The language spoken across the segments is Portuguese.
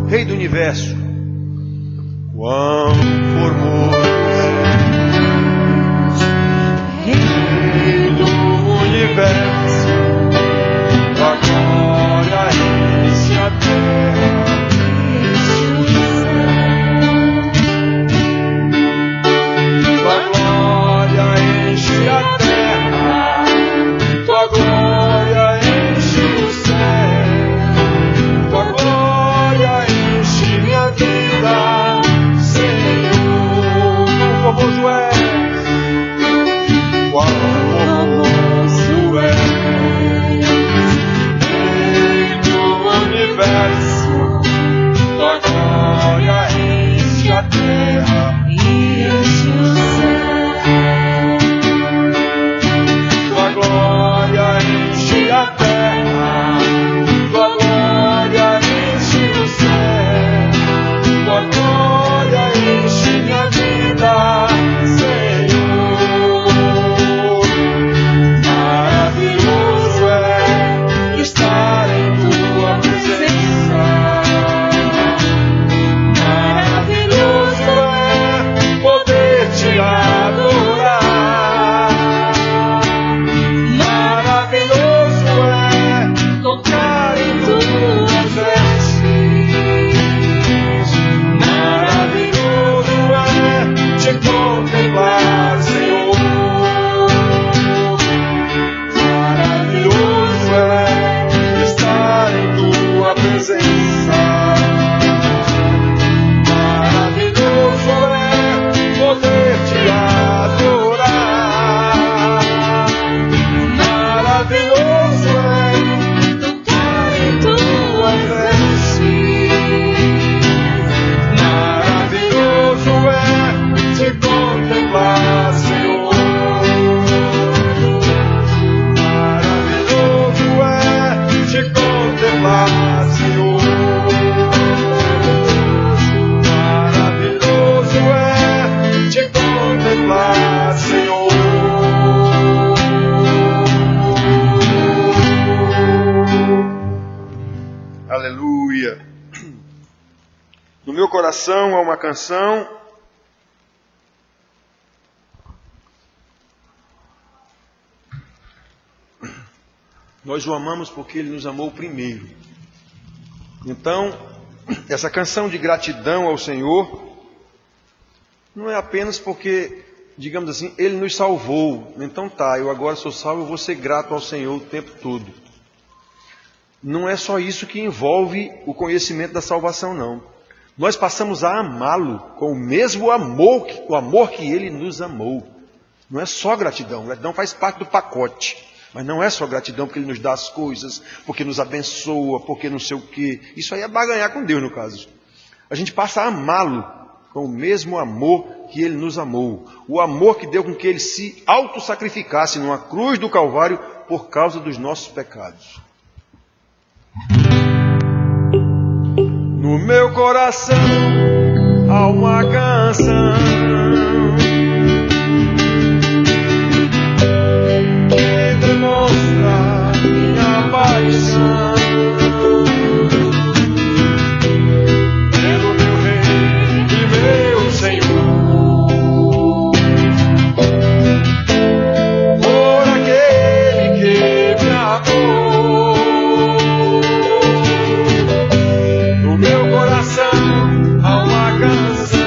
Rei do Universo. Quão formoso, Rei do Universo, tua glória enche a terra. Tua glória enche a terra, tua glória enche o céu, tua glória enche minha vida, Senhor. Quão formoso és, quão formoso és, Rei do Universo, tua glória enche a terra e enche o céu, tua glória enche a terra, tua glória enche o céu, tua glória enche minha vida, Senhor. Maravilhoso é estar em tua presença, maravilhoso é poder te adorar, maravilhoso é tocar em tuas vestes, maravilhoso é te contemplar, Senhor. Maravilhoso é estar em tua presença, maravilhoso é poder te adorar, maravilhoso é tocar em tuas vestes, maravilhoso é te contemplar, Senhor. Maravilhoso é te contemplar, Senhor. Maravilhoso é te contemplar, Senhor. Aleluia. No meu coração há uma canção. Nós o amamos porque Ele nos amou primeiro. Então, essa canção de gratidão ao Senhor não é apenas porque, digamos assim, Ele nos salvou. Então tá, eu agora sou salvo, eu vou ser grato ao Senhor o tempo todo. Não é só isso que envolve o conhecimento da salvação, não. Nós passamos a amá-lo com o mesmo amor, o amor que Ele nos amou. Não é só gratidão, gratidão faz parte do pacote. Mas não é só gratidão porque Ele nos dá as coisas, porque nos abençoa, porque não sei o quê. Isso aí é barganhar com Deus, no caso. A gente passa a amá-lo com o mesmo amor que Ele nos amou. O amor que deu com que Ele se autossacrificasse numa cruz do Calvário por causa dos nossos pecados. No meu coração há uma canção que demonstra minha paixão pelo meu Rei e meu Senhor, por aquele que me amou. No meu coração há uma canção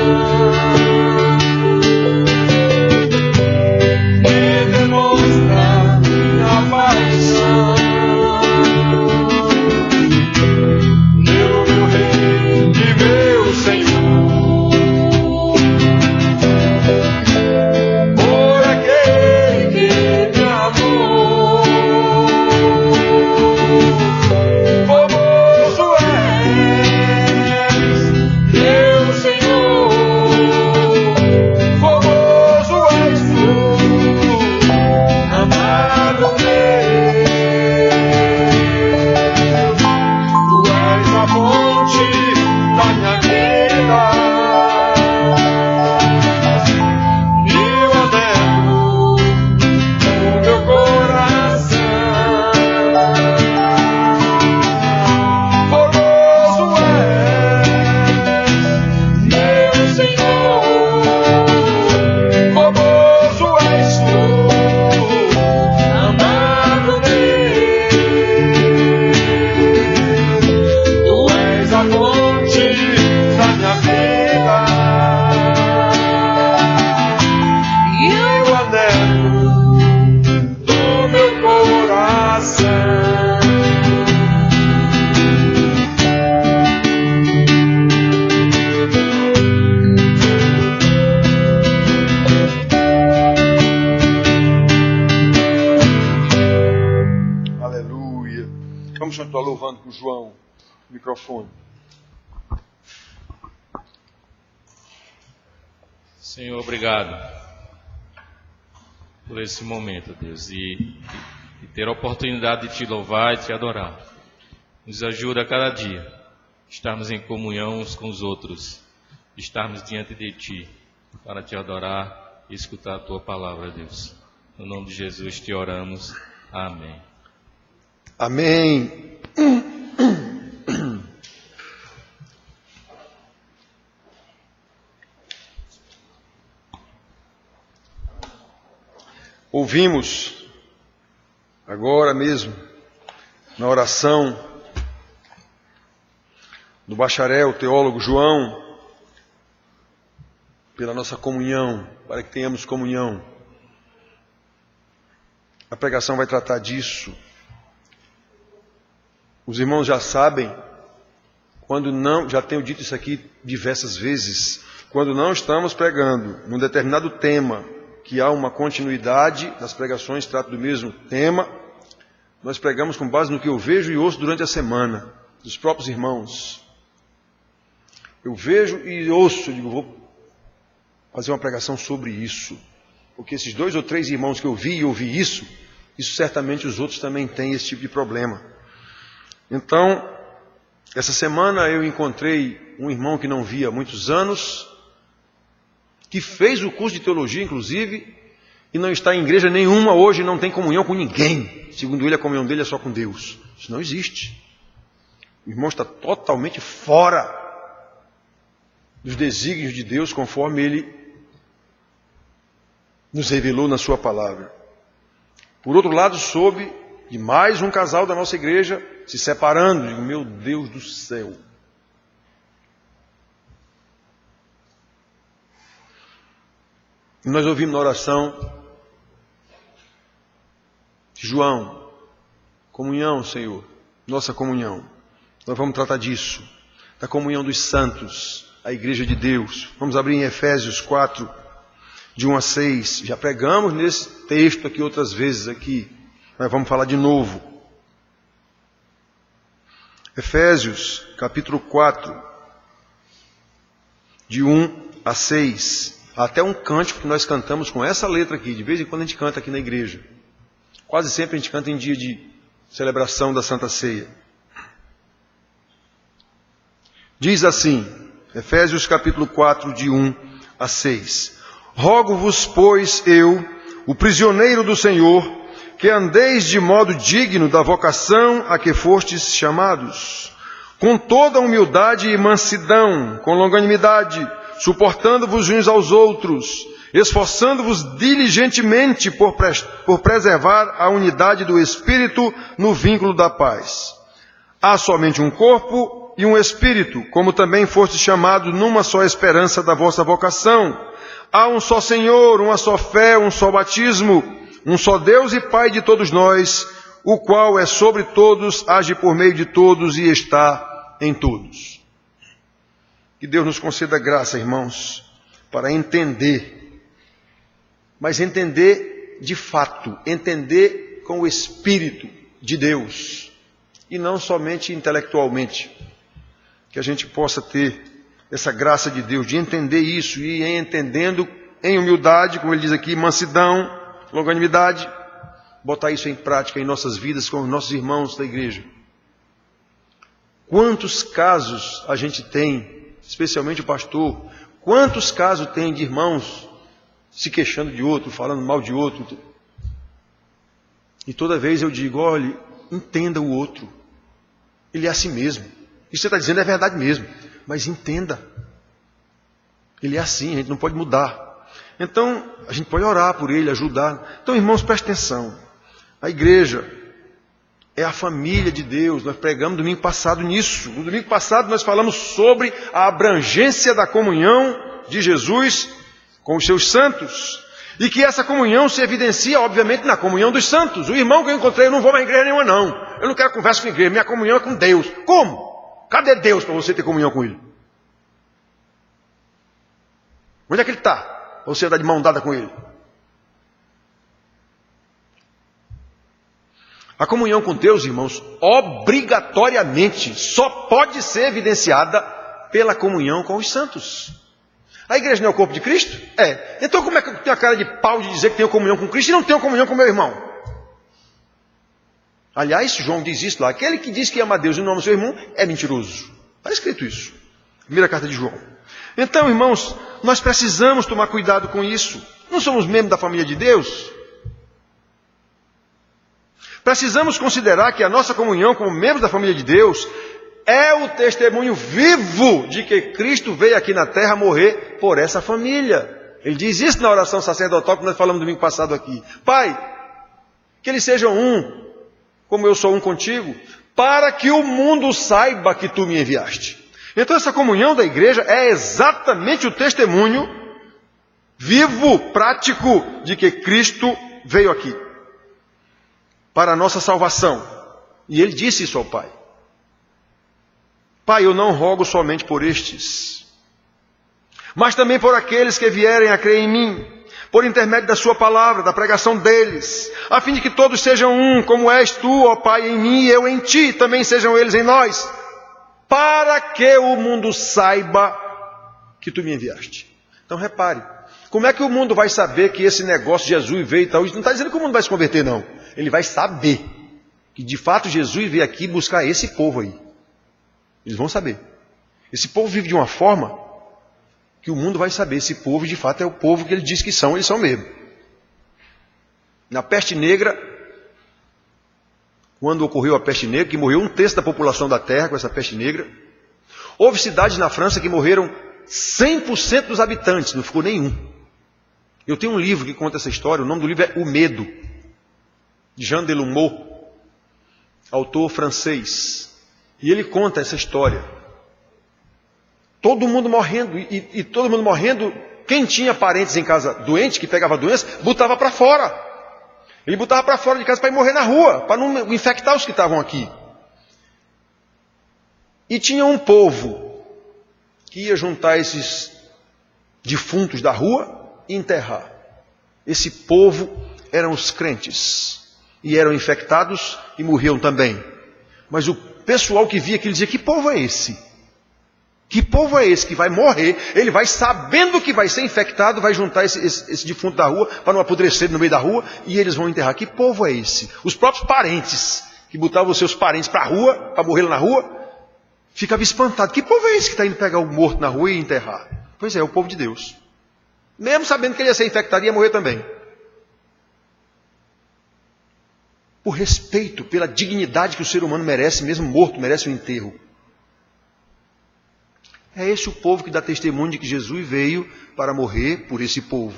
a fonte da minha vida e o anelo do meu coração. Aleluia. Vamos continuar louvando com o João. Microfone. Senhor, obrigado por esse momento, Deus, e ter a oportunidade de te louvar e te adorar. Nos ajuda a cada dia, estarmos em comunhão uns com os outros, estarmos diante de ti para te adorar e escutar a tua palavra, Deus. No nome de Jesus te oramos. Amém. Amém. Ouvimos agora mesmo na oração do bacharel teólogo João pela nossa comunhão, para que tenhamos comunhão. A pregação vai tratar disso. Os irmãos já sabem, quando não, já tenho dito isso aqui diversas vezes, quando não estamos pregando num determinado tema, que há uma continuidade, nas pregações trata do mesmo tema, nós pregamos com base no que eu vejo e ouço durante a semana, dos próprios irmãos. Eu vejo e ouço, digo, vou fazer uma pregação sobre isso, porque esses 2 ou 3 irmãos que eu vi e ouvi isso certamente os outros também têm esse tipo de problema. Então, essa semana eu encontrei um irmão que não via há muitos anos, que fez o curso de teologia, inclusive, e não está em igreja nenhuma hoje, não tem comunhão com ninguém. Segundo ele, a comunhão dele é só com Deus. Isso não existe. O irmão está totalmente fora dos desígnios de Deus, conforme ele nos revelou na sua palavra. Por outro lado, soube de mais um casal da nossa igreja se separando. Digo, meu Deus do céu. E nós ouvimos na oração de João, comunhão, Senhor, nossa comunhão. Nós vamos tratar disso, da comunhão dos santos, a igreja de Deus. Vamos abrir em Efésios 4, de 1 a 6. Já pregamos nesse texto aqui outras vezes aqui, mas vamos falar de novo. Efésios, capítulo 4, de 1 a 6. Há até um cântico que nós cantamos com essa letra aqui. De vez em quando a gente canta aqui na igreja. Quase sempre a gente canta em dia de celebração da Santa Ceia. Diz assim, Efésios capítulo 4, de 1 a 6. Rogo-vos, pois, eu, o prisioneiro do Senhor, que andeis de modo digno da vocação a que fostes chamados, com toda humildade e mansidão, com longanimidade, suportando-vos uns aos outros, esforçando-vos diligentemente por preservar a unidade do Espírito no vínculo da paz. Há somente um corpo e um Espírito, como também fostes chamados numa só esperança da vossa vocação. Há um só Senhor, uma só fé, um só batismo, um só Deus e Pai de todos nós, o qual é sobre todos, age por meio de todos e está em todos. Que Deus nos conceda graça, irmãos, para entender, mas entender de fato, entender com o Espírito de Deus, e não somente intelectualmente. Que a gente possa ter essa graça de Deus, de entender isso, e entendendo em humildade, como ele diz aqui, mansidão, longanimidade, botar isso em prática em nossas vidas com os nossos irmãos da igreja. Quantos casos a gente tem, especialmente o pastor, quantos casos tem de irmãos se queixando de outro, falando mal de outro? E toda vez eu digo, olhe, entenda o outro. Ele é assim mesmo. Isso que você está dizendo é verdade mesmo. Mas entenda. Ele é assim, a gente não pode mudar. Então, a gente pode orar por ele, ajudar. Então, irmãos, prestem atenção. A igreja é a família de Deus. Nós pregamos domingo passado nisso. No domingo passado nós falamos sobre a abrangência da comunhão de Jesus com os seus santos. E que essa comunhão se evidencia, obviamente, na comunhão dos santos. O irmão que eu encontrei, eu não vou mais em igreja nenhuma, não. Eu não quero conversa com igreja, minha comunhão é com Deus. Como? Cadê Deus para você ter comunhão com Ele? Onde é que Ele está? Para você andar de mão dada com Ele? A comunhão com Deus, irmãos, obrigatoriamente só pode ser evidenciada pela comunhão com os santos. A igreja não é o corpo de Cristo? É. Então como é que eu tenho a cara de pau de dizer que tenho comunhão com Cristo e não tenho comunhão com meu irmão? Aliás, João diz isso lá. Aquele que diz que ama a Deus e não ama o seu irmão é mentiroso. Está escrito isso. Primeira carta de João. Então, irmãos, nós precisamos tomar cuidado com isso. Não somos membros da família de Deus? Precisamos considerar que a nossa comunhão como membros da família de Deus é o testemunho vivo de que Cristo veio aqui na terra morrer por essa família. Ele diz isso na oração sacerdotal que nós falamos domingo passado aqui. Pai, que eles sejam um, como eu sou um contigo, para que o mundo saiba que tu me enviaste. Então essa comunhão da igreja é exatamente o testemunho vivo, prático, de que Cristo veio aqui para a nossa salvação. E ele disse isso ao Pai. Pai, eu não rogo somente por estes, mas também por aqueles que vierem a crer em mim, por intermédio da sua palavra, da pregação deles, a fim de que todos sejam um, como és tu, ó Pai, em mim e eu em ti, também sejam eles em nós, para que o mundo saiba que tu me enviaste. Então repare, como é que o mundo vai saber que esse negócio de Jesus veio e tal? Isso não está dizendo que o mundo vai se converter, não. Ele vai saber que de fato Jesus veio aqui buscar esse povo aí. Eles vão saber. Esse povo vive de uma forma que o mundo vai saber. Esse povo de fato é o povo que ele diz que são, eles são mesmo. Na peste negra, quando ocorreu a peste negra, que morreu 1/3 da população da terra com essa peste negra, houve cidades na França que morreram 100% dos habitantes, não ficou nenhum. Eu tenho um livro que conta essa história, o nome do livro é O Medo, de Jean Delumeau, autor francês. E ele conta essa história. Todo mundo morrendo, e todo mundo morrendo. Quem tinha parentes em casa doente, que pegava doença, botava para fora. Ele botava para fora de casa para ir morrer na rua, para não infectar os que estavam aqui. E tinha um povo que ia juntar esses defuntos da rua e enterrar. Esse povo eram os crentes. E eram infectados e morriam também. Mas o pessoal que via aquilo dizia, que povo é esse? Que povo é esse que vai morrer? Ele vai sabendo que vai ser infectado, vai juntar esse defunto da rua para não apodrecer no meio da rua e eles vão enterrar. Que povo é esse? Os próprios parentes, que botavam os seus parentes para a rua, para morrer lá na rua, ficavam espantados. Que povo é esse que está indo pegar o morto na rua e enterrar? Pois é, o povo de Deus. Mesmo sabendo que ele ia ser infectado e ia morrer também. Por respeito, pela dignidade que o ser humano merece, mesmo morto, merece um enterro. É esse o povo que dá testemunho de que Jesus veio para morrer por esse povo.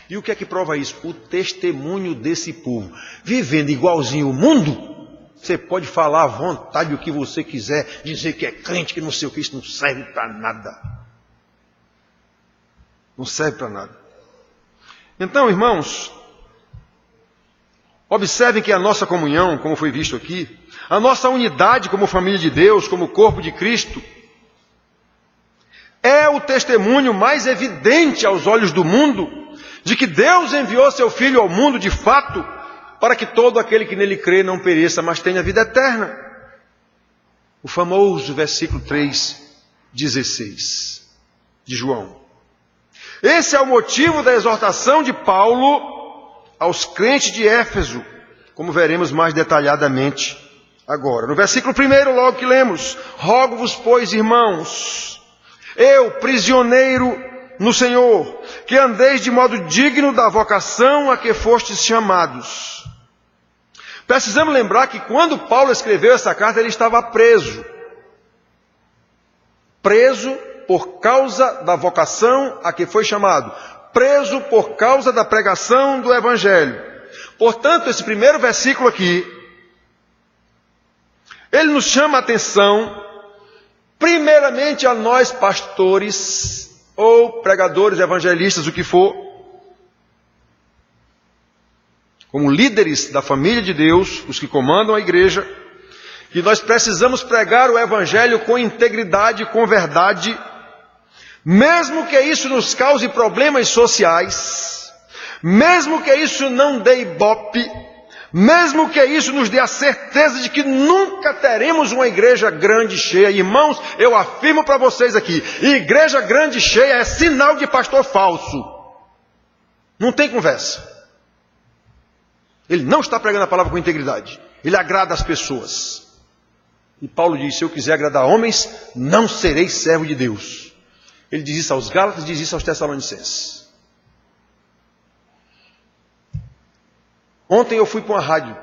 E o que é que prova isso? O testemunho desse povo. Vivendo igualzinho o mundo, você pode falar à vontade o que você quiser, dizer que é crente, que não sei o que, isso não serve para nada. Não serve para nada. Então, irmãos, observem que a nossa comunhão, como foi visto aqui, a nossa unidade como família de Deus, como corpo de Cristo, é o testemunho mais evidente aos olhos do mundo de que Deus enviou seu Filho ao mundo de fato para que todo aquele que nele crê não pereça, mas tenha vida eterna. O famoso versículo 3:16 de João. Esse é o motivo da exortação de Paulo aos crentes de Éfeso, como veremos mais detalhadamente agora. No versículo 1, logo que lemos, rogo-vos, pois, irmãos, eu, prisioneiro no Senhor, que andeis de modo digno da vocação a que fostes chamados. Precisamos lembrar que quando Paulo escreveu essa carta, ele estava preso. Preso por causa da vocação a que foi chamado. Preso por causa da pregação do Evangelho. Portanto, esse primeiro versículo aqui ele nos chama a atenção, primeiramente a nós pastores, ou pregadores, evangelistas, o que for, como líderes da família de Deus, os que comandam a igreja, que nós precisamos pregar o evangelho com integridade, com verdade, mesmo que isso nos cause problemas sociais, mesmo que isso não dê ibope, mesmo que isso nos dê a certeza de que nunca teremos uma igreja grande cheia. Irmãos, eu afirmo para vocês aqui, igreja grande cheia é sinal de pastor falso. Não tem conversa. Ele não está pregando a palavra com integridade. Ele agrada as pessoas. E Paulo diz, se eu quiser agradar homens, não serei servo de Deus. Ele diz isso aos Gálatas, diz isso aos Tessalonicenses. Ontem eu fui para uma rádio,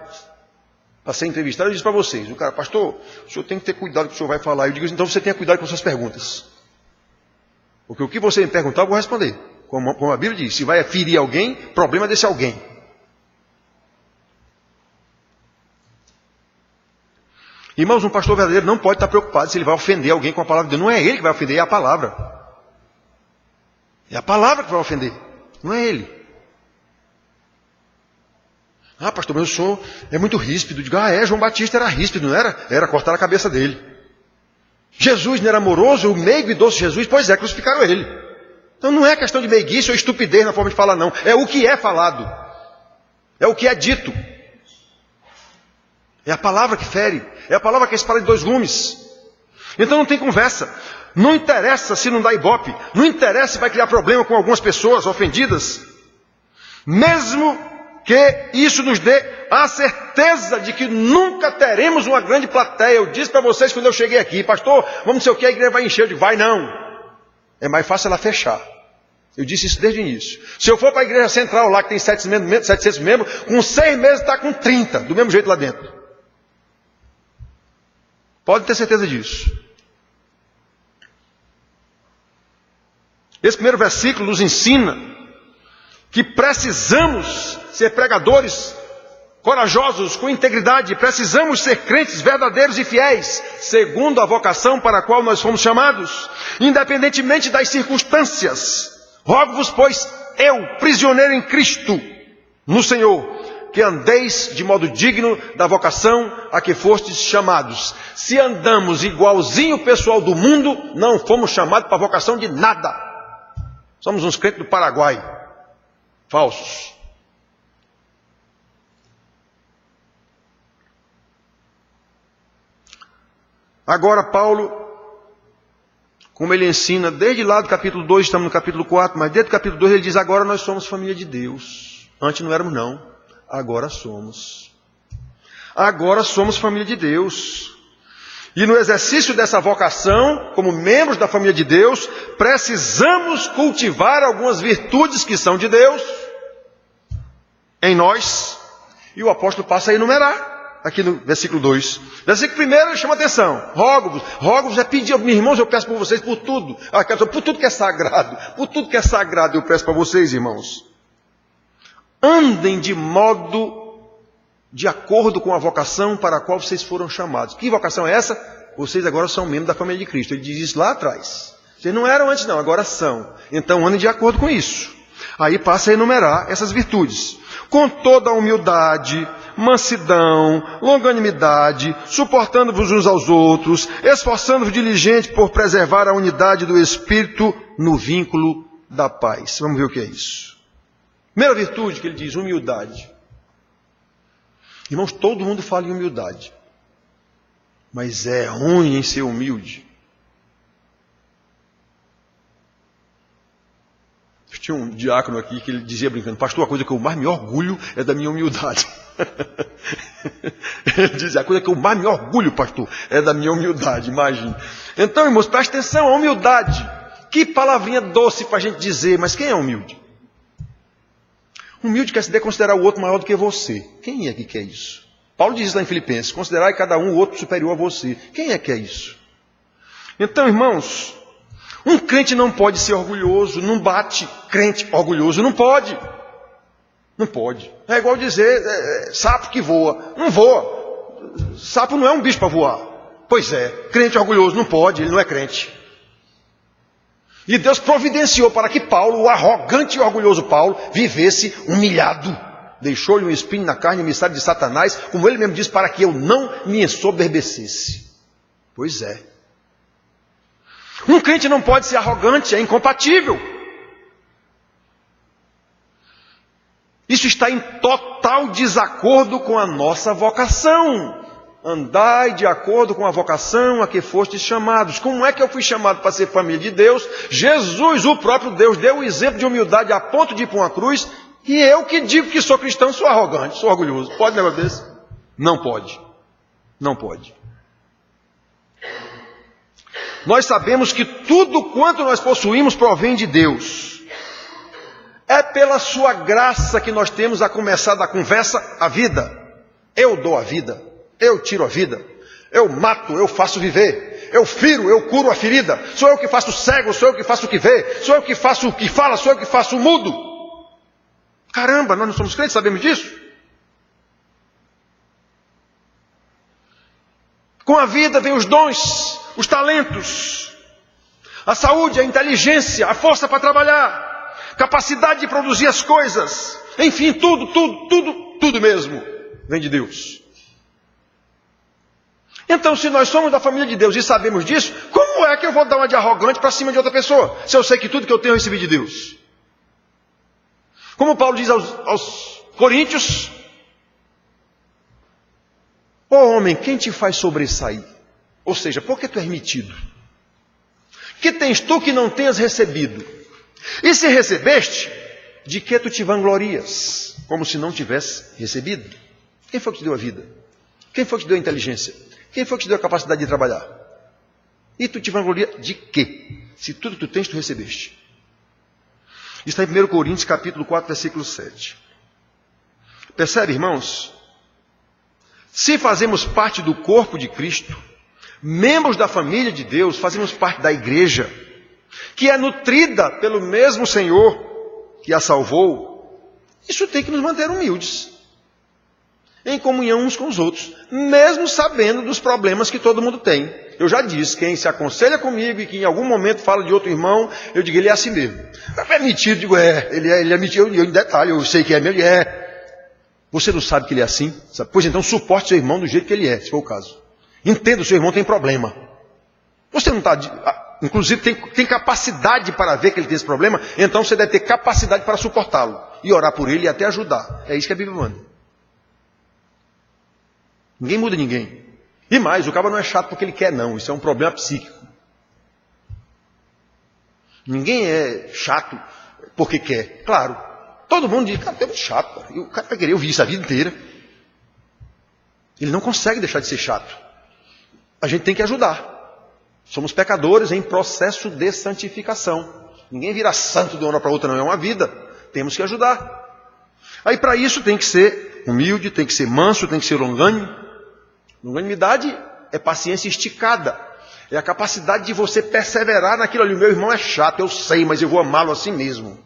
para ser entrevistado, eu disse para vocês, o cara, pastor, o senhor tem que ter cuidado com o que o senhor vai falar. Eu digo, então você tenha cuidado com suas perguntas. Porque o que você me perguntar, eu vou responder. Como a Bíblia diz, se vai ferir alguém, problema desse alguém. Irmãos, um pastor verdadeiro não pode estar preocupado se ele vai ofender alguém com a palavra de Deus. Não é ele que vai ofender, é a palavra. É a palavra que vai ofender, não é ele. Ah, pastor, mas o senhor é muito ríspido. Eu digo, João Batista era ríspido, não era? Era cortar a cabeça dele. Jesus não era amoroso, o meigo e doce Jesus? Pois é, crucificaram ele. Então não é questão de meiguice ou estupidez na forma de falar, não. É o que é falado. É o que é dito. É a palavra que fere. É a palavra que é espada de dois gumes. Então não tem conversa. Não interessa se não dá ibope. Não interessa se vai criar problema com algumas pessoas ofendidas. Mesmo que isso nos dê a certeza de que nunca teremos uma grande plateia. Eu disse para vocês quando eu cheguei aqui, pastor, vamos não sei o que, a igreja vai encher. Eu digo, vai não. É mais fácil ela fechar. Eu disse isso desde o início. Se eu for para a igreja central lá, que tem 700 membros, com 6 meses está com 30, do mesmo jeito lá dentro. Pode ter certeza disso. Esse primeiro versículo nos ensina que precisamos ser pregadores corajosos, com integridade. Precisamos ser crentes verdadeiros e fiéis, segundo a vocação para a qual nós fomos chamados, independentemente das circunstâncias. Rogo-vos, pois, eu, prisioneiro em Cristo, no Senhor, que andeis de modo digno da vocação a que fostes chamados. Se andamos igualzinho o pessoal do mundo, não fomos chamados para a vocação de nada. Somos uns crentes do Paraguai, falsos. Agora Paulo, como ele ensina, desde lá do capítulo 2, estamos no capítulo 4, mas desde o capítulo 2 ele diz, agora nós somos família de Deus. Antes não éramos não. Agora somos. Agora somos família de Deus. E no exercício dessa vocação, como membros da família de Deus, precisamos cultivar algumas virtudes que são de Deus em nós. E o apóstolo passa a enumerar aqui no versículo 2. Versículo 1 ele chama atenção. Rogo-vos é pedir, meus irmãos, eu peço por vocês por tudo. Por tudo que é sagrado. Por tudo que é sagrado eu peço para vocês, irmãos. Andem de modo de acordo com a vocação para a qual vocês foram chamados. Que vocação é essa? Vocês agora são membros da família de Cristo. Ele diz isso lá atrás. Vocês não eram antes não, agora são. Então andem de acordo com isso. Aí passa a enumerar essas virtudes. Com toda a humildade, mansidão, longanimidade, suportando-vos uns aos outros, esforçando-vos diligente por preservar a unidade do Espírito no vínculo da paz. Vamos ver o que é isso. Primeira virtude que ele diz, humildade. Irmãos, todo mundo fala em humildade. Mas é ruim em ser humilde. Tinha um diácono aqui que ele dizia brincando, pastor, a coisa que eu mais me orgulho é da minha humildade. Ele dizia, a coisa que eu mais me orgulho, pastor, é da minha humildade, imagine. Então, irmãos, preste atenção, a humildade. Que palavrinha doce para a gente dizer, mas quem é humilde? Humilde quer se considerar o outro maior do que você. Quem é que quer isso? Paulo diz isso lá em Filipenses, considerai cada um o outro superior a você. Quem é que quer isso? Então, irmãos, um crente não pode ser orgulhoso, não bate crente orgulhoso, não pode. Não pode. É igual dizer, sapo que voa. Não voa. sapo não é um bicho para voar. Pois é, crente orgulhoso não pode, ele não é crente. E Deus providenciou para que Paulo, o arrogante e orgulhoso Paulo, vivesse humilhado. Deixou-lhe um espinho na carne, emissário de Satanás, como ele mesmo diz, para que eu não me ensoberbecesse. Pois é. Um crente não pode ser arrogante, é incompatível. Isso está em total desacordo com a nossa vocação. Andai de acordo com a vocação a que fostes chamados. Como é que eu fui chamado para ser família de Deus? Jesus, o próprio Deus, deu o exemplo de humildade a ponto de ir para uma cruz. E eu que digo que sou cristão, sou arrogante, sou orgulhoso. Pode um negócio desse? Não pode. Não pode. Nós sabemos que tudo quanto nós possuímos provém de Deus. É pela sua graça que nós temos a começar da conversa a vida. Eu dou a vida, eu tiro a vida, eu mato, eu faço viver, eu firo, eu curo a ferida. Sou eu que faço o cego, sou eu que faço o que vê, sou eu que faço o que fala, sou eu que faço o mudo. Caramba, nós não somos crentes, sabemos disso? Com a vida vem os dons, os talentos, a saúde, a inteligência, a força para trabalhar, capacidade de produzir as coisas, enfim, tudo mesmo vem de Deus. Então, se nós somos da família de Deus e sabemos disso, como é que eu vou dar uma de arrogante para cima de outra pessoa, se eu sei que tudo que eu tenho eu recebi de Deus? Como Paulo diz aos Coríntios: ó homem, quem te faz sobressair? Ou seja, por que tu és metido? Que tens tu que não tenhas recebido? E se recebeste, de que tu te vanglorias? Como se não tivesse recebido. Quem foi que te deu a vida? Quem foi que te deu a inteligência? Quem foi que te deu a capacidade de trabalhar? E tu te vanglorias de quê? Se tudo que tu tens, tu recebeste. Isso está em 1 Coríntios capítulo 4, versículo 7. Percebe, irmãos? Se fazemos parte do corpo de Cristo, membros da família de Deus, fazemos parte da igreja, que é nutrida pelo mesmo Senhor que a salvou, isso tem que nos manter humildes, em comunhão uns com os outros, mesmo sabendo dos problemas que todo mundo tem. Eu já disse, quem se aconselha comigo e que em algum momento fala de outro irmão, eu digo, ele é assim mesmo. É metido, digo, ele é metido, eu em detalhe, eu sei que é mesmo, ele é. Você não sabe que ele é assim? Sabe? Pois então suporte seu irmão do jeito que ele é, se for o caso. Entenda, o seu irmão tem problema. Você não está, inclusive tem capacidade para ver que ele tem esse problema, então você deve ter capacidade para suportá-lo. E orar por ele e até ajudar. É isso que a Bíblia manda. Ninguém muda ninguém. E mais, o cara não é chato porque ele quer não, isso é um problema psíquico. Ninguém é chato porque quer. Claro, todo mundo diz, cara, é muito chato, cara. E o cara vai querer ouvir isso a vida inteira. Ele não consegue deixar de ser chato. A gente tem que ajudar. Somos pecadores em processo de santificação. Ninguém vira santo de uma hora para outra, não. É uma vida. Temos que ajudar. Aí para isso tem que ser humilde, tem que ser manso, tem que ser longânimo. Longanimidade é paciência esticada. É a capacidade de você perseverar naquilo ali. O meu irmão é chato, eu sei, mas eu vou amá-lo assim mesmo.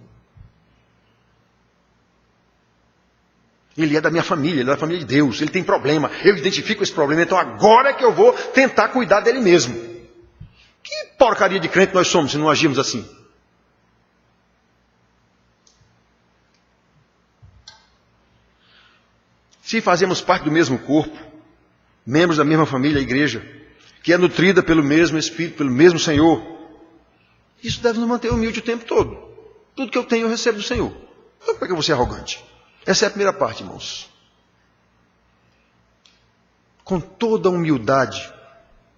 Ele é da minha família, ele é da família de Deus, ele tem problema, eu identifico esse problema, então agora é que eu vou tentar cuidar dele mesmo. Que porcaria de crente nós somos se não agimos assim? Se fazemos parte do mesmo corpo, membros da mesma família, a igreja, que é nutrida pelo mesmo Espírito, pelo mesmo Senhor, isso deve nos manter humilde o tempo todo. Tudo que eu tenho eu recebo do Senhor. Então por que eu vou ser arrogante? Essa é a primeira parte, irmãos. Com toda a humildade,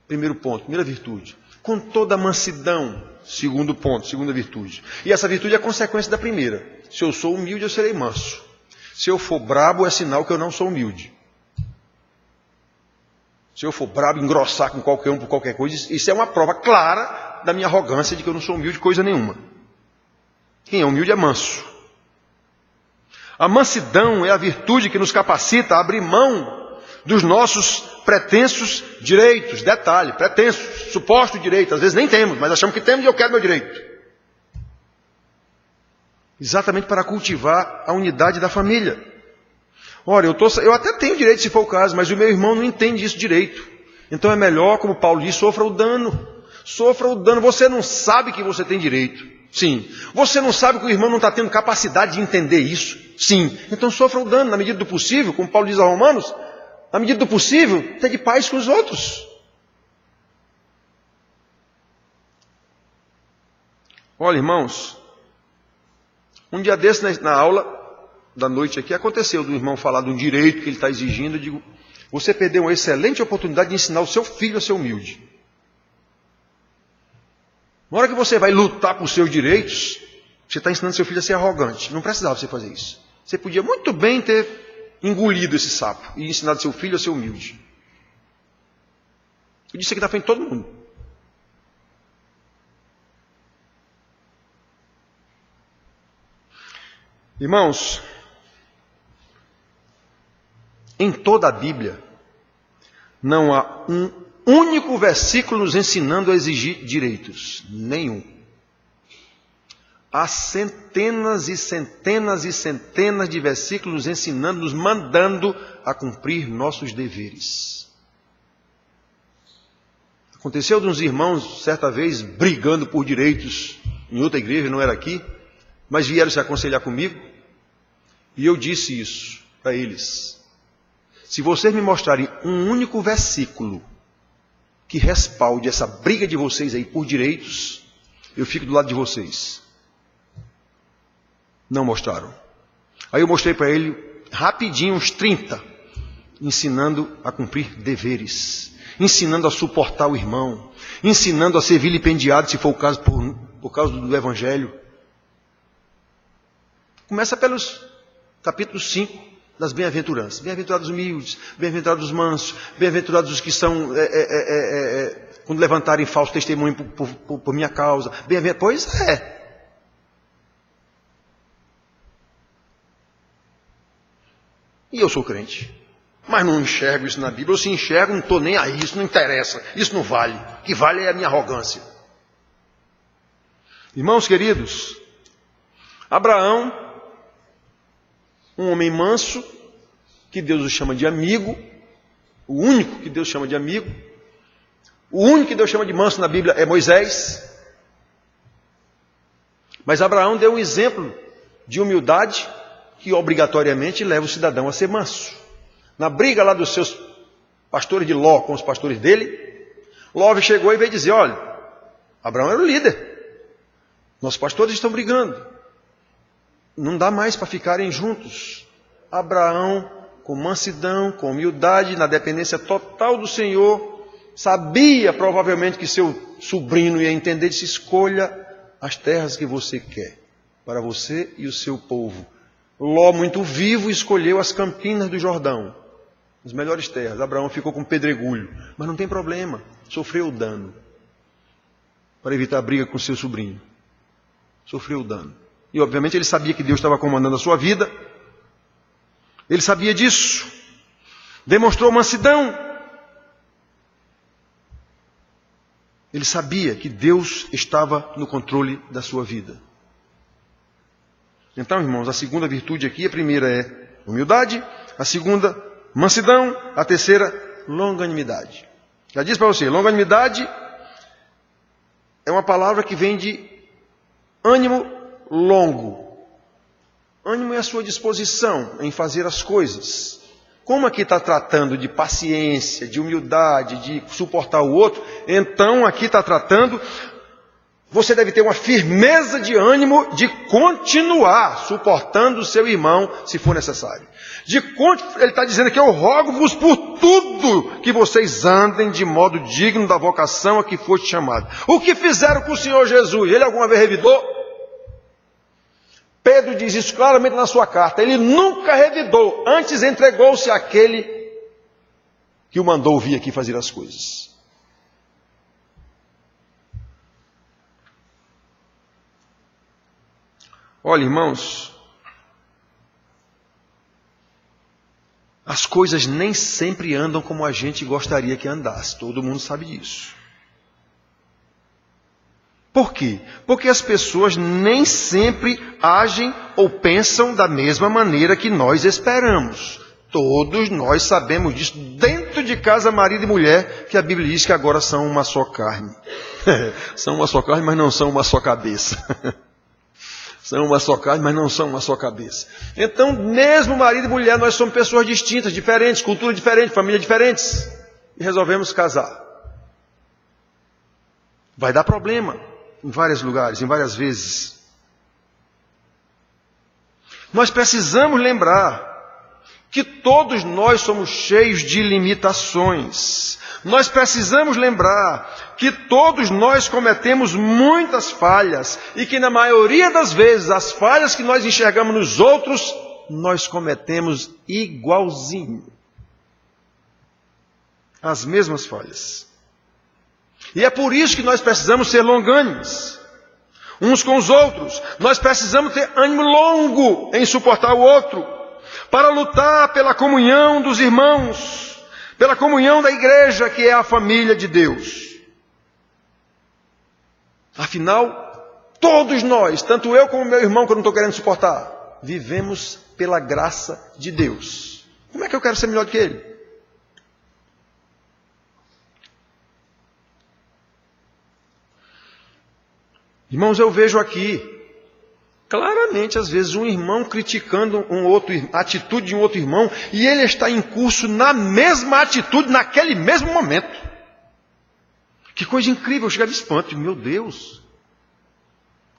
primeiro ponto, primeira virtude. Com toda a mansidão, segundo ponto, segunda virtude. E essa virtude é consequência da primeira. Se eu sou humilde, eu serei manso. Se eu for brabo, é sinal que eu não sou humilde. Se eu for brabo, engrossar com qualquer um por qualquer coisa, isso é uma prova clara da minha arrogância de que eu não sou humilde coisa nenhuma. Quem é humilde é manso. A mansidão é a virtude que nos capacita a abrir mão dos nossos pretensos direitos. Detalhe, pretensos, suposto direito. Às vezes nem temos, mas achamos que temos e eu quero meu direito. Exatamente para cultivar a unidade da família. Olha, eu até tenho direito se for o caso, mas o meu irmão não entende isso direito. Então é melhor, como Paulo diz, sofra o dano. Sofra o dano. Você não sabe que você tem direito. Sim. Você não sabe que o irmão não está tendo capacidade de entender isso. Sim. Então sofra o dano na medida do possível, como Paulo diz aos Romanos, na medida do possível, ter de paz com os outros. Olha, irmãos, um dia desse na aula da noite aqui, aconteceu do irmão falar de um direito que ele está exigindo. Eu digo, você perdeu uma excelente oportunidade de ensinar o seu filho a ser humilde. Na hora que você vai lutar por seus direitos, você está ensinando seu filho a ser arrogante. Não precisava você fazer isso. Você podia muito bem ter engolido esse sapo e ensinado seu filho a ser humilde. Eu disse aqui na frente de todo mundo. Irmãos, em toda a Bíblia, não há um único versículo nos ensinando a exigir direitos. Nenhum. Há centenas e centenas e centenas de versículos nos ensinando, nos mandando a cumprir nossos deveres. Aconteceu de uns irmãos, certa vez, brigando por direitos em outra igreja, não era aqui, mas vieram se aconselhar comigo, e eu disse isso para eles. Se vocês me mostrarem um único versículo que respalde essa briga de vocês aí por direitos, eu fico do lado de vocês. Não mostraram. Aí eu mostrei para ele, rapidinho, uns 30, ensinando a cumprir deveres, ensinando a suportar o irmão, ensinando a ser vilipendiado, se for o caso, por causa do Evangelho. Começa pelos capítulos 5 das bem-aventuranças. Bem-aventurados os humildes, bem-aventurados os mansos, bem-aventurados os que são, quando levantarem falso testemunho por minha causa. Pois é. E eu sou crente. Mas não enxergo isso na Bíblia. Eu se enxergo, não estou nem aí. Isso não interessa. Isso não vale. O que vale é a minha arrogância. Irmãos queridos, Abraão, um homem manso, que Deus o chama de amigo, o único que Deus chama de amigo, o único que Deus chama de manso na Bíblia é Moisés. Mas Abraão deu um exemplo de humildade que obrigatoriamente leva o cidadão a ser manso. Na briga lá dos seus pastores de Ló com os pastores dele, Ló chegou e veio dizer, olha, Abraão era o líder, nossos pastores estão brigando, não dá mais para ficarem juntos. Abraão, com mansidão, com humildade, na dependência total do Senhor, sabia provavelmente que seu sobrinho ia entender, disse, escolha as terras que você quer, para você e o seu povo. Ló, muito vivo, escolheu as campinas do Jordão, as melhores terras. Abraão ficou com pedregulho, mas não tem problema, sofreu o dano, para evitar a briga com seu sobrinho. Sofreu o dano. E obviamente ele sabia que Deus estava comandando a sua vida, ele sabia disso, demonstrou mansidão. Ele sabia que Deus estava no controle da sua vida. Então, irmãos, a segunda virtude aqui, a primeira é humildade, a segunda, mansidão, a terceira, longanimidade. Já disse para você, longanimidade é uma palavra que vem de ânimo longo. Ânimo é a sua disposição em fazer as coisas. Como aqui está tratando de paciência, de humildade, de suportar o outro, então aqui está tratando, você deve ter uma firmeza de ânimo de continuar suportando o seu irmão, se for necessário. Ele está dizendo que eu rogo-vos por tudo que vocês andem de modo digno da vocação a que foste chamado. O que fizeram com o Senhor Jesus? Ele alguma vez revidou? Pedro diz isso claramente na sua carta. Ele nunca revidou, antes entregou-se àquele que o mandou vir aqui fazer as coisas. Olha, irmãos, as coisas nem sempre andam como a gente gostaria que andasse. Todo mundo sabe disso. Por quê? Porque as pessoas nem sempre agem ou pensam da mesma maneira que nós esperamos. Todos nós sabemos disso, dentro de casa, marido e mulher, que a Bíblia diz que agora são uma só carne. São uma só carne, mas não são uma só cabeça. São uma só carne, mas não são uma só cabeça. Então, mesmo marido e mulher, nós somos pessoas distintas, diferentes, cultura diferente, família diferentes. E resolvemos casar. Vai dar problema em vários lugares, em várias vezes. Nós precisamos lembrar que todos nós somos cheios de limitações. Nós precisamos lembrar que todos nós cometemos muitas falhas e que na maioria das vezes as falhas que nós enxergamos nos outros, nós cometemos igualzinho. As mesmas falhas. E é por isso que nós precisamos ser longânimos uns com os outros. Nós precisamos ter ânimo longo em suportar o outro, para lutar pela comunhão dos irmãos, pela comunhão da igreja, que é a família de Deus. Afinal, todos nós, tanto eu como meu irmão, que eu não estou querendo suportar, vivemos pela graça de Deus. Como é que eu quero ser melhor do que ele? Irmãos, eu vejo aqui, claramente, às vezes, um irmão criticando a atitude de um outro irmão, e ele está em curso na mesma atitude, naquele mesmo momento. Que coisa incrível, eu chego de espanto, meu Deus.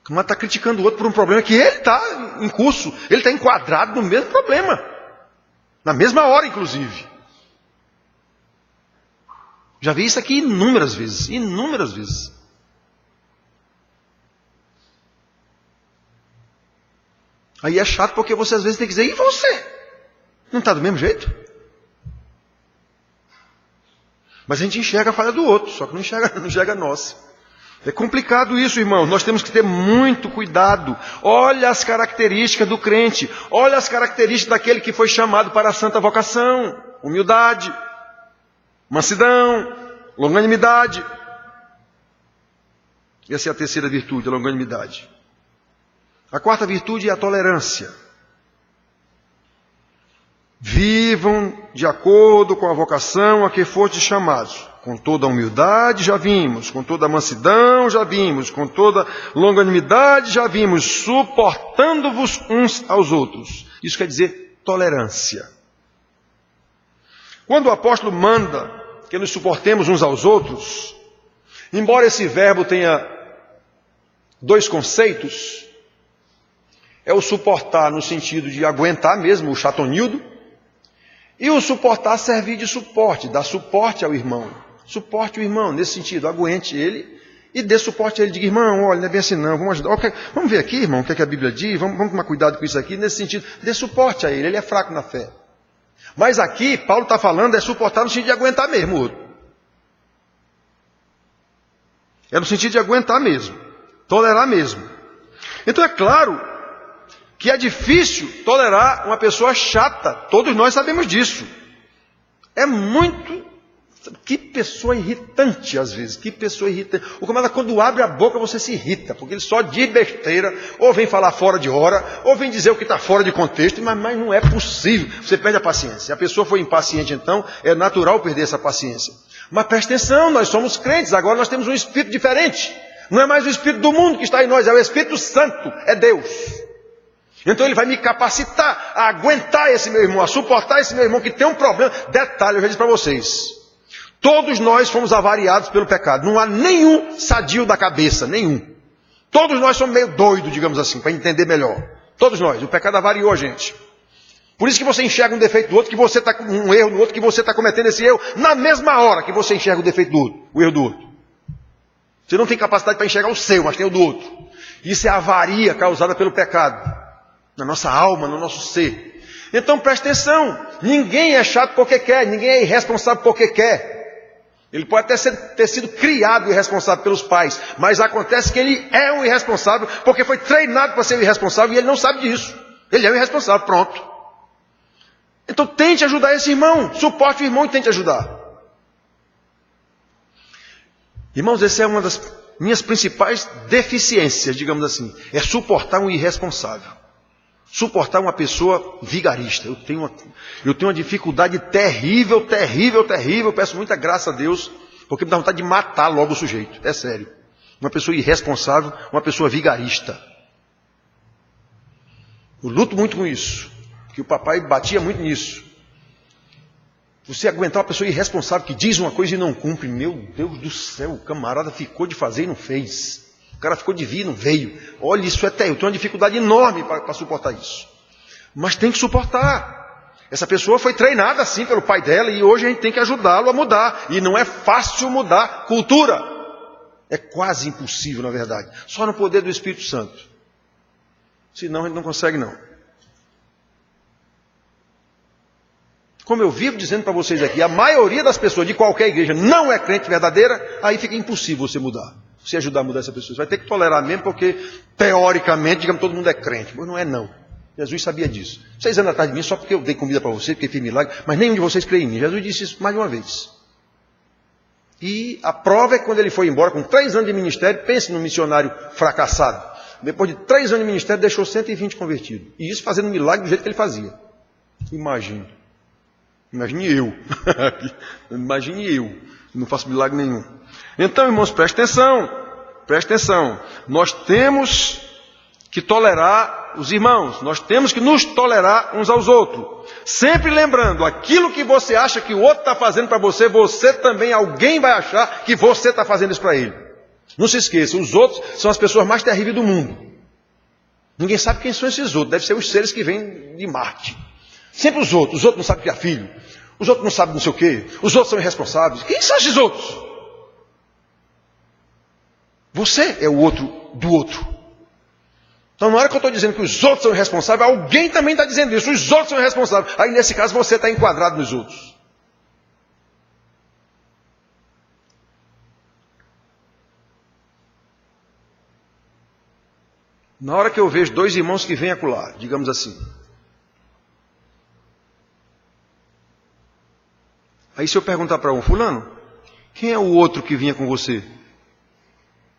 O irmão está criticando o outro por um problema que ele está em curso, ele está enquadrado no mesmo problema. Na mesma hora, inclusive. Já vi isso aqui inúmeras vezes, inúmeras vezes. Aí é chato porque você às vezes tem que dizer, e você? Não está do mesmo jeito? Mas a gente enxerga a falha do outro, só que não enxerga a nossa. É complicado isso, irmão. Nós temos que ter muito cuidado. Olha as características do crente. Olha as características daquele que foi chamado para a santa vocação. Humildade, mansidão, longanimidade. Essa é a terceira virtude, a longanimidade. A quarta virtude é a tolerância. Vivam de acordo com a vocação a que fostes chamados. Com toda a humildade já vimos, com toda a mansidão já vimos, com toda a longanimidade já vimos, suportando-vos uns aos outros. Isso quer dizer tolerância. Quando o apóstolo manda que nos suportemos uns aos outros, embora esse verbo tenha dois conceitos, é o suportar no sentido de aguentar mesmo, o chatonildo, e o suportar servir de suporte, dar suporte ao irmão. Suporte o irmão, nesse sentido, aguente ele e dê suporte a ele. Diga, irmão, olha, não é bem assim não, vamos ajudar. Okay, vamos ver aqui, irmão, o que é que a Bíblia diz, vamos tomar cuidado com isso aqui, nesse sentido, dê suporte a ele é fraco na fé. Mas aqui, Paulo está falando, é suportar no sentido de aguentar mesmo o outro. É no sentido de aguentar mesmo, tolerar mesmo. Então é claro que é difícil tolerar uma pessoa chata. Todos nós sabemos disso. É muito... Que pessoa irritante, às vezes. Que pessoa irritante. O camarada, quando abre a boca, você se irrita. Porque ele só diz besteira, ou vem falar fora de hora, ou vem dizer o que está fora de contexto, mas não é possível. Você perde a paciência. Se a pessoa for impaciente, então, é natural perder essa paciência. Mas presta atenção, nós somos crentes. Agora nós temos um espírito diferente. Não é mais o espírito do mundo que está em nós, é o Espírito Santo. É Deus. Então ele vai me capacitar a aguentar esse meu irmão, a suportar esse meu irmão que tem um problema. Detalhe, eu já disse para vocês. Todos nós fomos avariados pelo pecado. Não há nenhum sadio da cabeça, nenhum. Todos nós somos meio doidos, digamos assim, para entender melhor. Todos nós. O pecado avariou a gente. Por isso que você enxerga um defeito do outro, que você está com um erro do outro, que você está cometendo esse erro na mesma hora que você enxerga o defeito do outro, o erro do outro. Você não tem capacidade para enxergar o seu, mas tem o do outro. Isso é avaria causada pelo pecado. Na nossa alma, no nosso ser. Então preste atenção. Ninguém é chato porque quer, ninguém é irresponsável porque quer. Ele pode até ter sido criado irresponsável pelos pais, mas acontece que ele é um irresponsável porque foi treinado para ser um irresponsável e ele não sabe disso. Ele é um irresponsável, pronto. Então tente ajudar esse irmão, suporte o irmão e tente ajudar. Irmãos, essa é uma das minhas principais deficiências, digamos assim, é suportar um irresponsável. suportar uma pessoa vigarista. Eu tenho uma dificuldade terrível. Peço muita graça a Deus, porque me dá vontade de matar logo o sujeito. É sério. Uma pessoa irresponsável, uma pessoa vigarista. Eu luto muito com isso, que o papai batia muito nisso. Você aguentar uma pessoa irresponsável que diz uma coisa e não cumpre, meu Deus do céu, o camarada ficou de fazer e não fez. O cara ficou de vir e não veio. Olha, isso é terrível. Eu tenho uma dificuldade enorme para suportar isso. Mas tem que suportar. Essa pessoa foi treinada assim pelo pai dela e hoje a gente tem que ajudá-lo a mudar. E não é fácil mudar cultura. É quase impossível, na verdade. Só no poder do Espírito Santo. Senão a gente não consegue, não. Como eu vivo dizendo para vocês aqui, a maioria das pessoas de qualquer igreja não é crente verdadeira, aí fica impossível você mudar. Você ajudar a mudar essa pessoa. Você vai ter que tolerar mesmo, porque, teoricamente, digamos, todo mundo é crente. Mas não é, não. Jesus sabia disso. 6 anos atrás de mim, só porque eu dei comida para vocês, porque fiz milagre, mas nenhum de vocês crê em mim. Jesus disse isso mais de uma vez. E a prova é que quando ele foi embora, com 3 anos de ministério, pense num missionário fracassado. Depois de 3 anos de ministério, deixou 120 convertidos. E isso fazendo milagre do jeito que ele fazia. Imagine eu. Imagine eu. Não faço milagre nenhum. Então, irmãos, preste atenção. Nós temos que tolerar os irmãos. Nós temos que nos tolerar uns aos outros. Sempre lembrando, aquilo que você acha que o outro está fazendo para você, você também, alguém vai achar que você está fazendo isso para ele. Não se esqueça, os outros são as pessoas mais terríveis do mundo. Ninguém sabe quem são esses outros. Deve ser os seres que vêm de Marte. Sempre os outros não sabem criar filho. Os outros não sabem não sei o quê. Os outros são irresponsáveis. Quem são esses outros? Você é o outro do outro. Então, na hora que eu estou dizendo que os outros são irresponsáveis, alguém também está dizendo isso. Os outros são irresponsáveis. Aí, nesse caso, você está enquadrado nos outros. Na hora que eu vejo 2 irmãos que vêm acolá, digamos assim. Aí se eu perguntar para um, fulano, quem é o outro que vinha com você?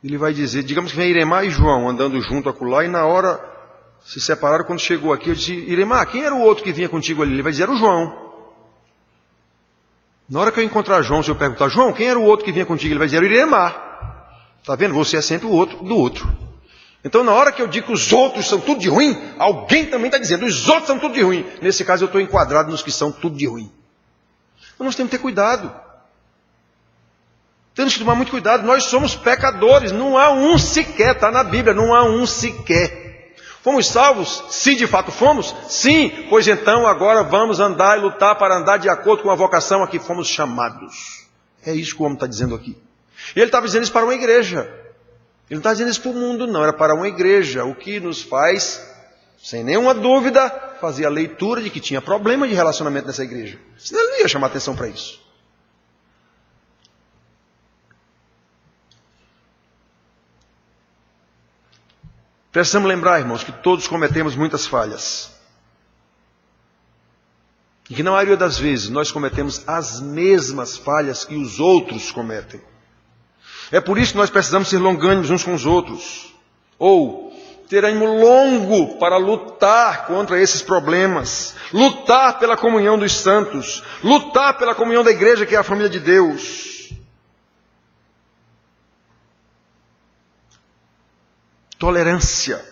Ele vai dizer, digamos que vem Iremar e João andando junto acolá, e na hora se separaram. Quando chegou aqui, eu disse, Iremar, quem era o outro que vinha contigo ali? Ele vai dizer, era o João. Na hora que eu encontrar João, se eu perguntar, João, quem era o outro que vinha contigo? Ele vai dizer, era o Iremar. Está vendo? Você é sempre o outro do outro. Então, na hora que eu digo que os outros são tudo de ruim, alguém também está dizendo, os outros são tudo de ruim. Nesse caso, eu estou enquadrado nos que são tudo de ruim. Então, nós temos que ter cuidado. Temos que tomar muito cuidado. Nós somos pecadores. Não há um sequer, está na Bíblia, não há um sequer. Fomos salvos? Se de fato fomos? Sim. Pois então, agora vamos andar e lutar para andar de acordo com a vocação a que fomos chamados. É isso que o homem está dizendo aqui. E ele estava dizendo isso para uma igreja. Ele não está dizendo isso para o mundo, não. Era para uma igreja. O que nos faz, sem nenhuma dúvida, fazer a leitura de que tinha problema de relacionamento nessa igreja. Senão ele não ia chamar atenção para isso. Precisamos lembrar, irmãos, que todos cometemos muitas falhas. E que na maioria das vezes nós cometemos as mesmas falhas que os outros cometem. É por isso que nós precisamos ser longânimos uns com os outros. Ou ter ânimo longo para lutar contra esses problemas. Lutar pela comunhão dos santos. Lutar pela comunhão da igreja, que é a família de Deus. Tolerância.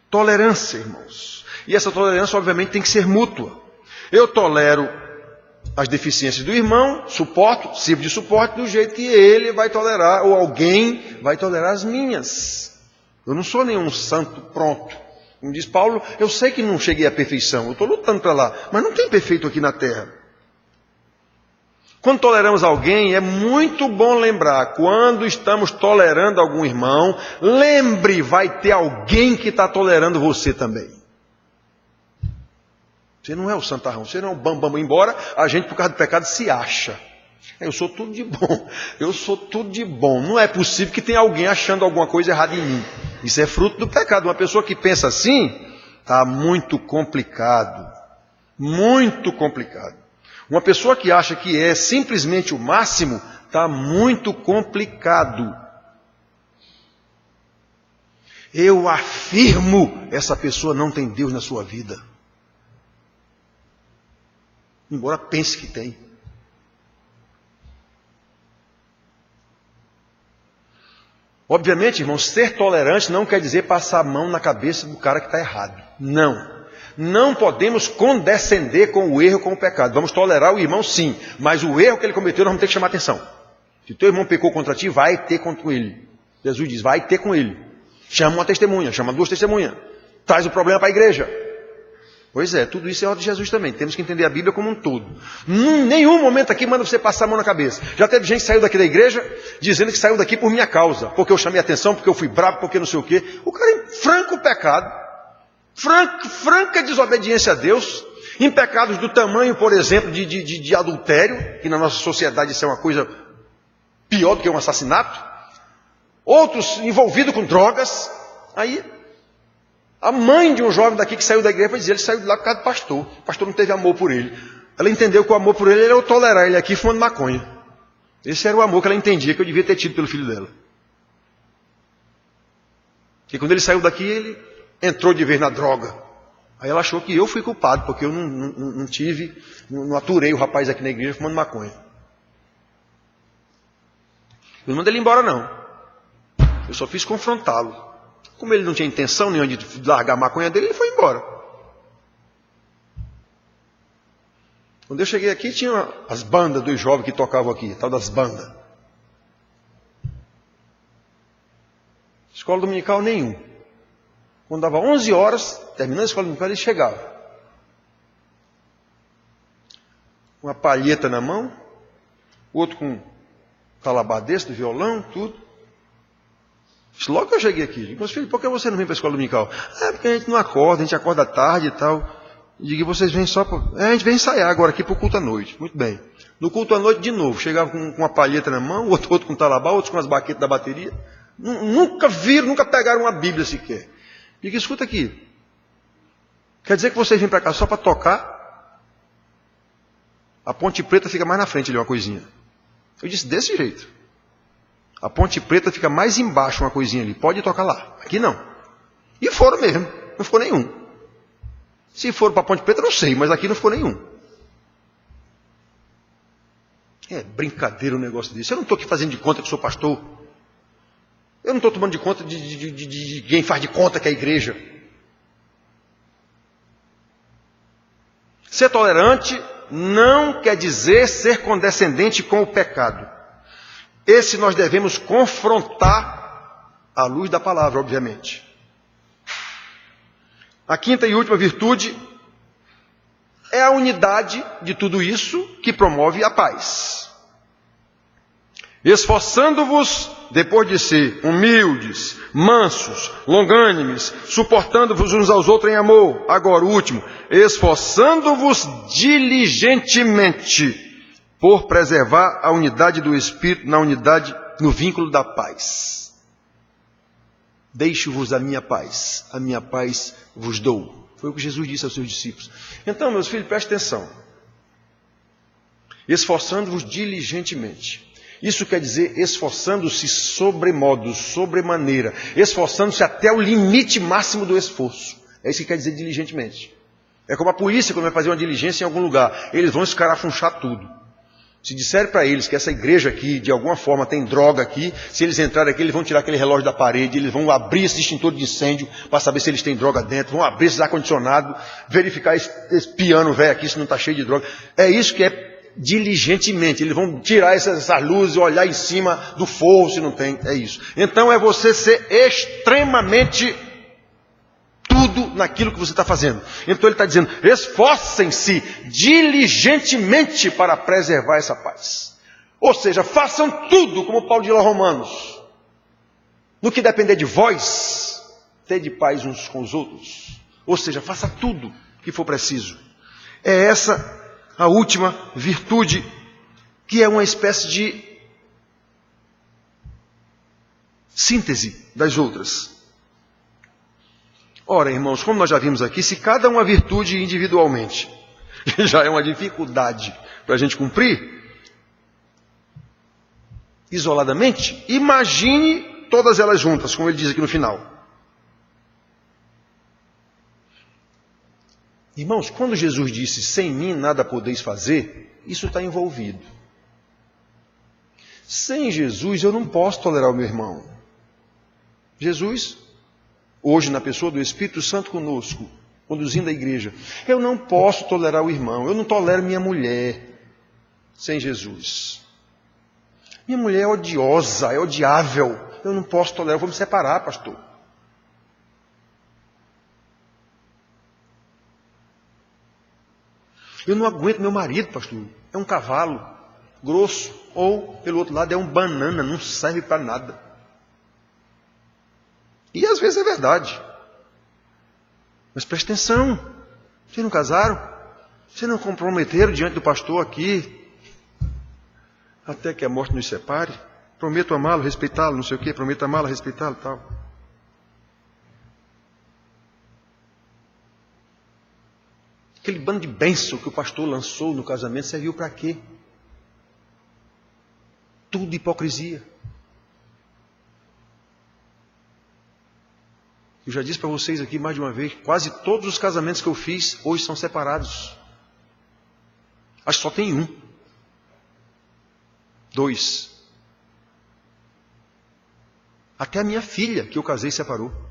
Tolerância, irmãos. E essa tolerância, obviamente, tem que ser mútua. Eu tolero as deficiências do irmão, suporto, sirvo de suporte do jeito que ele vai tolerar, ou alguém vai tolerar as minhas. Eu não sou nenhum santo pronto. Como diz Paulo, eu sei que não cheguei à perfeição, eu estou lutando para lá, mas não tem perfeito aqui na terra. Quando toleramos alguém, é muito bom lembrar, quando estamos tolerando algum irmão, lembre, vai ter alguém que está tolerando você também. Você não é o santarrão, você não é o bambam, embora a gente, por causa do pecado, se acha. Eu sou tudo de bom, eu sou tudo de bom. Não é possível que tenha alguém achando alguma coisa errada em mim. Isso é fruto do pecado. Uma pessoa que pensa assim, está muito complicado. Muito complicado. Uma pessoa que acha que é simplesmente o máximo, está muito complicado. eu afirmo, essa pessoa não tem Deus na sua vida. Embora pense que tem. Obviamente, irmãos, ser tolerante não quer dizer passar a mão na cabeça do cara que está errado. Não. Não podemos condescender com o erro, com o pecado. Vamos tolerar o irmão, sim. Mas o erro que ele cometeu, nós vamos ter que chamar atenção. Se teu irmão pecou contra ti, vai ter contra ele. Jesus diz, vai ter com ele. Chama uma testemunha, chama 2 testemunhas. Traz o problema para a igreja. Pois é, tudo isso é ordem de Jesus também. Temos que entender a Bíblia como um todo. Nenhum momento aqui manda você passar a mão na cabeça. Já teve gente que saiu daqui da igreja, dizendo que saiu daqui por minha causa. Porque eu chamei atenção, porque eu fui bravo, porque não sei o quê. O cara em franco pecado. Franca desobediência a Deus, em pecados do tamanho, por exemplo, de adultério, que na nossa sociedade isso é uma coisa pior do que um assassinato, outros envolvidos com drogas. Aí, a mãe de um jovem daqui que saiu da igreja vai dizer, ele saiu de lá por causa do pastor, o pastor não teve amor por ele. Ela entendeu que o amor por ele era eu tolerar ele aqui fumando maconha. Esse era o amor que ela entendia que eu devia ter tido pelo filho dela. E quando ele saiu daqui, ele entrou de vez na droga. Aí ela achou que eu fui culpado, porque eu não aturei o rapaz aqui na igreja fumando maconha. Eu não mandei ele embora, não. Eu só fiz confrontá-lo. Como ele não tinha intenção nenhuma de largar a maconha dele, ele foi embora. Quando eu cheguei aqui, tinha as bandas dos jovens que tocavam aqui, tal das bandas. Escola dominical nenhum. Quando dava 11 horas, terminando a escola dominical, ele chegava. Uma palheta na mão, outro com um calabardesse do violão, tudo. Logo que eu cheguei aqui, digo, meus filhos, por que você não vem para a escola dominical? Porque a gente não acorda, a gente acorda tarde e tal. Digo, vocês vêm só para... a gente vem ensaiar agora aqui para o culto à noite. Muito bem. No culto à noite, de novo, chegava com uma palheta na mão, outro com talabá, outro com as baquetas da bateria. Nunca viram, nunca pegaram uma Bíblia sequer. Digo, escuta aqui. Quer dizer que vocês vêm para cá só para tocar? A Ponte Preta fica mais na frente ali, uma coisinha. Eu disse, desse jeito. A Ponte Preta fica mais embaixo, uma coisinha ali. Pode tocar lá. Aqui não. E foram mesmo. Não ficou nenhum. Se for para a Ponte Preta, não sei, mas aqui não ficou nenhum. É brincadeira um negócio desse. Eu não estou aqui fazendo de conta que sou pastor. Eu não estou tomando de conta de quem faz de conta que é a igreja. Ser tolerante não quer dizer ser condescendente com o pecado. Esse nós devemos confrontar à luz da palavra, obviamente. A quinta e última virtude é a unidade de tudo isso que promove a paz. Esforçando-vos, depois de ser humildes, mansos, longânimes, suportando-vos uns aos outros em amor. Agora, o último, esforçando-vos diligentemente por preservar a unidade do Espírito na unidade, no vínculo da paz. Deixo-vos a minha paz vos dou. Foi o que Jesus disse aos seus discípulos. Então, meus filhos, prestem atenção. Esforçando-vos diligentemente. Isso quer dizer esforçando-se sobremodo, sobremaneira, esforçando-se até o limite máximo do esforço. É isso que quer dizer diligentemente. É como a polícia quando vai fazer uma diligência em algum lugar. Eles vão escarafunchar tudo. Se disser para eles que essa igreja aqui, de alguma forma, tem droga aqui, se eles entrarem aqui, eles vão tirar aquele relógio da parede, eles vão abrir esse extintor de incêndio para saber se eles têm droga dentro, vão abrir esse ar-condicionado, verificar esse piano velho aqui se não está cheio de droga. É isso que é diligentemente. Eles vão tirar essas luzes, olhar em cima do forro se não tem. É isso. Então é você ser extremamente tudo naquilo que você está fazendo. Então ele está dizendo, esforcem-se diligentemente para preservar essa paz. Ou seja, façam tudo, como Paulo diz aos Romanos. No que depender de vós, tede paz uns com os outros. Ou seja, faça tudo que for preciso. É essa a última virtude, que é uma espécie de síntese das outras. Ora, irmãos, como nós já vimos aqui, se cada uma virtude individualmente já é uma dificuldade para a gente cumprir, isoladamente, imagine todas elas juntas, como ele diz aqui no final. Irmãos, quando Jesus disse, sem mim nada podeis fazer, isso está envolvido. Sem Jesus eu não posso tolerar o meu irmão. Jesus, hoje na pessoa do Espírito Santo conosco, conduzindo a igreja, eu não posso tolerar o irmão, eu não tolero minha mulher sem Jesus. Minha mulher é odiosa, é odiável, eu não posso tolerar, eu vou me separar, pastor. Eu não aguento meu marido, pastor, é um cavalo grosso, ou, pelo outro lado, é um banana, não serve para nada. E às vezes é verdade. Mas preste atenção, vocês não casaram? Vocês não comprometeram diante do pastor aqui, até que a morte nos separe? Prometo amá-lo, respeitá-lo, não sei o quê, prometo amá-lo, respeitá-lo e tal. Aquele bando de bênção que o pastor lançou no casamento serviu para quê? Tudo hipocrisia. Eu já disse para vocês aqui mais de uma vez, quase todos os casamentos que eu fiz hoje são separados. Acho que só tem um. 2. Até a minha filha, que eu casei, separou.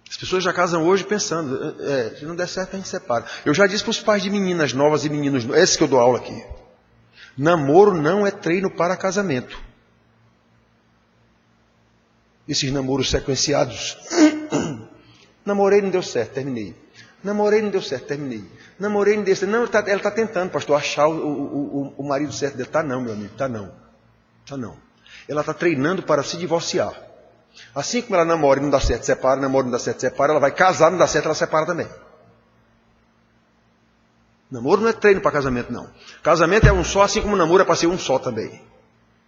As pessoas já casam hoje pensando, se não der certo a gente separa. Eu já disse para os pais de meninas novas e meninos, esse que eu dou aula aqui. Namoro não é treino para casamento. Esses namoros sequenciados. Namorei, não deu certo, terminei. Namorei, não deu certo, terminei. Namorei, não deu certo. Não, ela está tentando, pastor, achar o marido certo dele. Tá não, meu amigo, tá não. Tá não. Ela está treinando para se divorciar. Assim como ela namora e não dá certo, separa, namora e não dá certo, separa, ela vai casar, não dá certo, ela separa também. Namoro não é treino para casamento, não. Casamento é um só, assim como namoro é para ser um só também.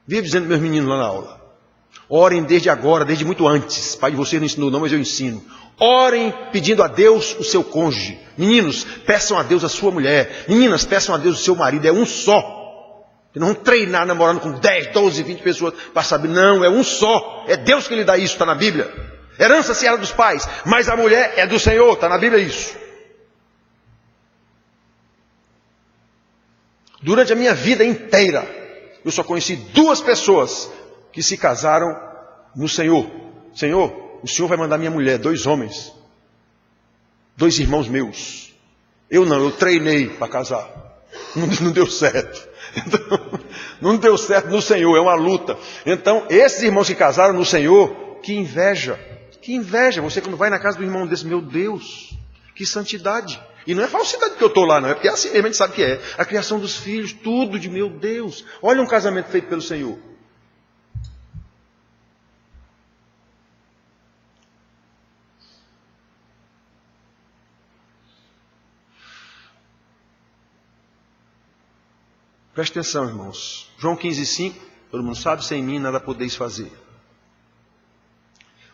Vivo dizendo meus meninos lá na aula. Orem desde agora, desde muito antes. Pai de vocês não ensinou não, mas eu ensino. Orem pedindo a Deus o seu cônjuge. Meninos, peçam a Deus a sua mulher. Meninas, peçam a Deus o seu marido. É um só. Não vão treinar namorando com 10, 12, 20 pessoas para saber. Não, é um só. É Deus que lhe dá isso, está na Bíblia. Herança se era dos pais, mas a mulher é do Senhor, está na Bíblia isso. Durante a minha vida inteira, eu só conheci 2 pessoas que se casaram no Senhor. Senhor, o Senhor vai mandar minha mulher, 2 homens. 2 irmãos meus. Eu não, eu treinei para casar. Não deu certo. Então, não deu certo no Senhor, é uma luta. Então, esses irmãos que casaram no Senhor, que inveja. Que inveja. Você quando vai na casa do irmão desse, meu Deus, que santidade. E não é falsidade que eu estou lá, não. É porque é assim mesmo, a gente sabe que é. A criação dos filhos, tudo de meu Deus. Olha um casamento feito pelo Senhor. Preste atenção, irmãos. João 15,5, todo mundo sabe, sem mim nada podeis fazer.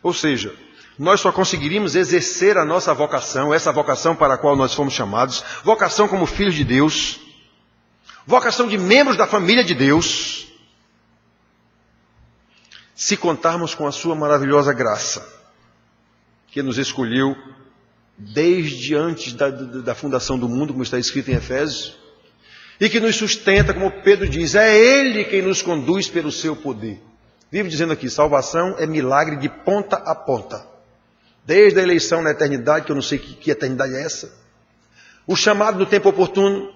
Ou seja, nós só conseguiríamos exercer a nossa vocação, essa vocação para a qual nós fomos chamados, vocação como filhos de Deus, vocação de membros da família de Deus, se contarmos com a sua maravilhosa graça, que nos escolheu desde antes da fundação do mundo, como está escrito em Efésios, e que nos sustenta, como Pedro diz, é Ele quem nos conduz pelo seu poder. Vivo dizendo aqui, salvação é milagre de ponta a ponta. Desde a eleição na eternidade, que eu não sei que eternidade é essa. O chamado no tempo oportuno.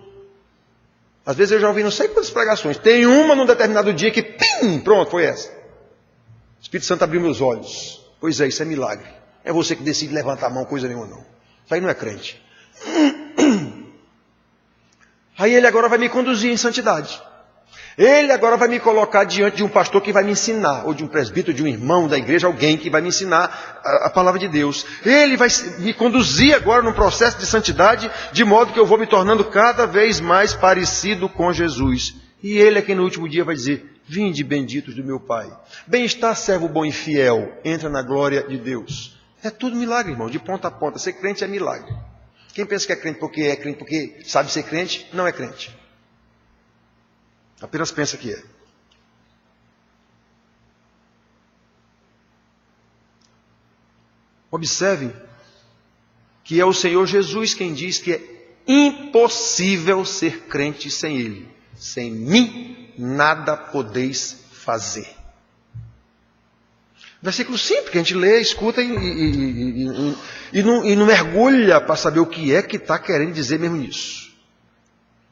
Às vezes eu já ouvi não sei quantas pregações. Tem uma num determinado dia que, pim, pronto, foi essa. O Espírito Santo abriu meus olhos. Pois é, isso é milagre. É você que decide levantar a mão, coisa nenhuma não. Isso aí não é crente. Aí ele agora vai me conduzir em santidade. Ele agora vai me colocar diante de um pastor que vai me ensinar, ou de um presbítero, de um irmão da igreja, alguém que vai me ensinar a palavra de Deus. Ele vai me conduzir agora num processo de santidade, de modo que eu vou me tornando cada vez mais parecido com Jesus. E ele é quem no último dia vai dizer, vinde benditos do meu Pai. Bem-estar, servo bom e fiel, entra na glória de Deus. É tudo milagre, irmão, de ponta a ponta. Ser crente é milagre. Quem pensa que é crente porque sabe ser crente, não é crente. Apenas pensa que é. Observem que é o Senhor Jesus quem diz que é impossível ser crente sem Ele. Sem mim, nada podeis fazer. Versículo simples, que a gente lê, escuta e não mergulha para saber o que é que está querendo dizer mesmo nisso.